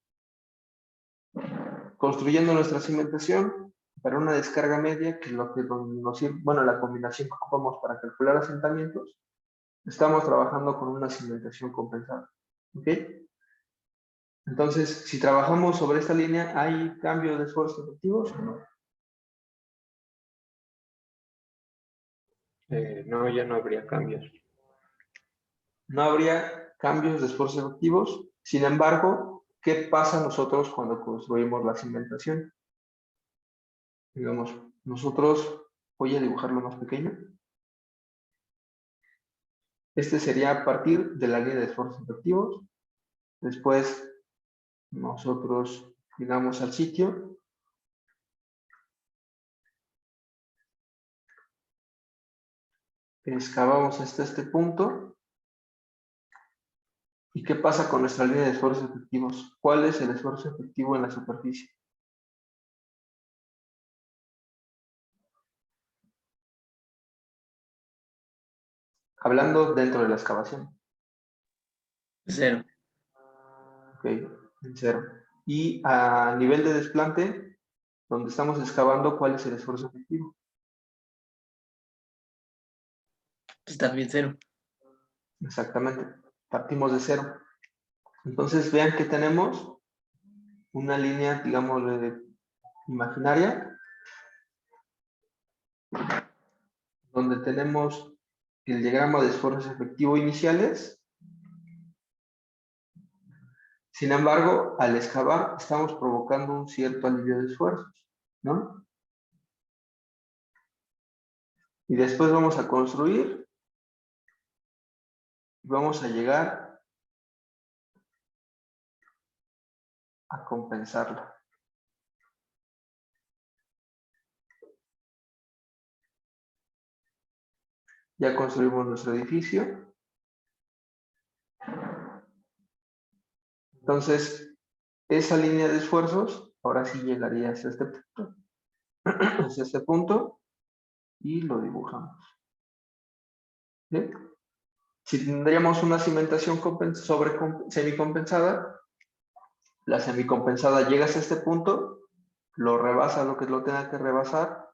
Speaker 1: construyendo nuestra cimentación para una descarga media, que es lo que nos sirve, bueno, la combinación que ocupamos para calcular asentamientos, estamos trabajando con una cimentación compensada. ¿Ok? Entonces, si trabajamos sobre esta línea, ¿hay cambio de esfuerzos efectivos o no?
Speaker 3: No, ya no habría cambios.
Speaker 1: No habría cambios de esfuerzos efectivos. Sin embargo, ¿qué pasa nosotros cuando construimos la cimentación? Digamos, nosotros, voy a dibujarlo más pequeño. Este sería a partir de la línea de esfuerzos efectivos. Después, nosotros llegamos al sitio. Excavamos hasta este punto. ¿Y qué pasa con nuestra línea de esfuerzos efectivos? ¿Cuál es el esfuerzo efectivo en la superficie? Hablando dentro de la excavación.
Speaker 5: 0.
Speaker 1: Ok, en 0. Y a nivel de desplante, donde estamos excavando, ¿cuál es el esfuerzo efectivo?
Speaker 5: Pues también 0.
Speaker 1: Exactamente. Partimos de 0. Entonces vean que tenemos una línea, digamos, imaginaria, donde tenemos el diagrama de esfuerzos efectivos iniciales. Sin embargo, al excavar estamos provocando un cierto alivio de esfuerzos, ¿no? Y después vamos a construir y vamos a llegar a compensarlo. Ya construimos nuestro edificio. Entonces, esa línea de esfuerzos, ahora sí llegaría hasta este punto. Hasta este punto y lo dibujamos. ¿Bien? Si tendríamos una cimentación semicompensada, la semicompensada llega hasta este punto, lo rebasa lo que lo tenga que rebasar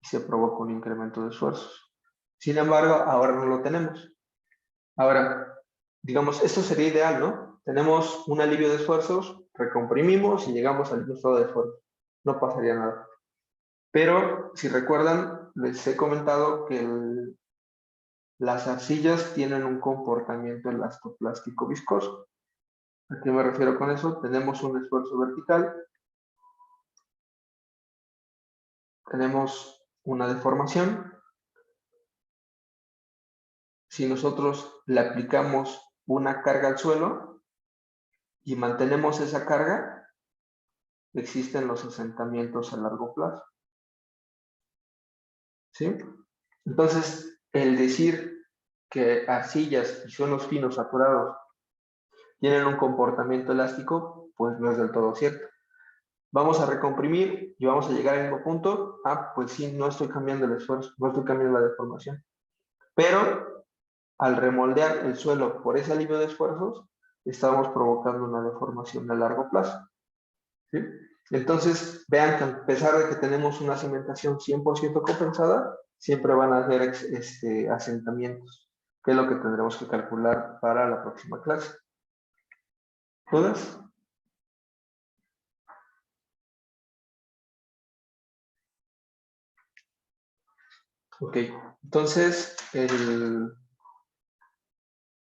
Speaker 1: y se provoca un incremento de esfuerzos. Sin embargo, ahora no lo tenemos. Ahora, digamos, esto sería ideal, ¿no? Tenemos un alivio de esfuerzos, recomprimimos y llegamos al mismo estado de esfuerzo. No pasaría nada. Pero, si recuerdan, les he comentado que las arcillas tienen un comportamiento elastoplástico viscoso. ¿A qué me refiero con eso? Tenemos un esfuerzo vertical, tenemos una deformación. Si nosotros le aplicamos una carga al suelo y mantenemos esa carga, existen los asentamientos a largo plazo. ¿Sí? Entonces, el decir que arcillas y suelos finos saturados tienen un comportamiento elástico, pues no es del todo cierto. Vamos a recomprimir y vamos a llegar al mismo punto. Ah, pues sí, no estoy cambiando el esfuerzo, no estoy cambiando la deformación. Pero al remoldear el suelo por ese alivio de esfuerzos, estamos provocando una deformación a largo plazo. ¿Sí? Entonces, vean que a pesar de que tenemos una cimentación 100% compensada, siempre van a haber asentamientos, que es lo que tendremos que calcular para la próxima clase. ¿Dudas? Ok, entonces,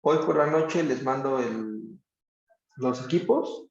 Speaker 1: hoy por la noche les mando los equipos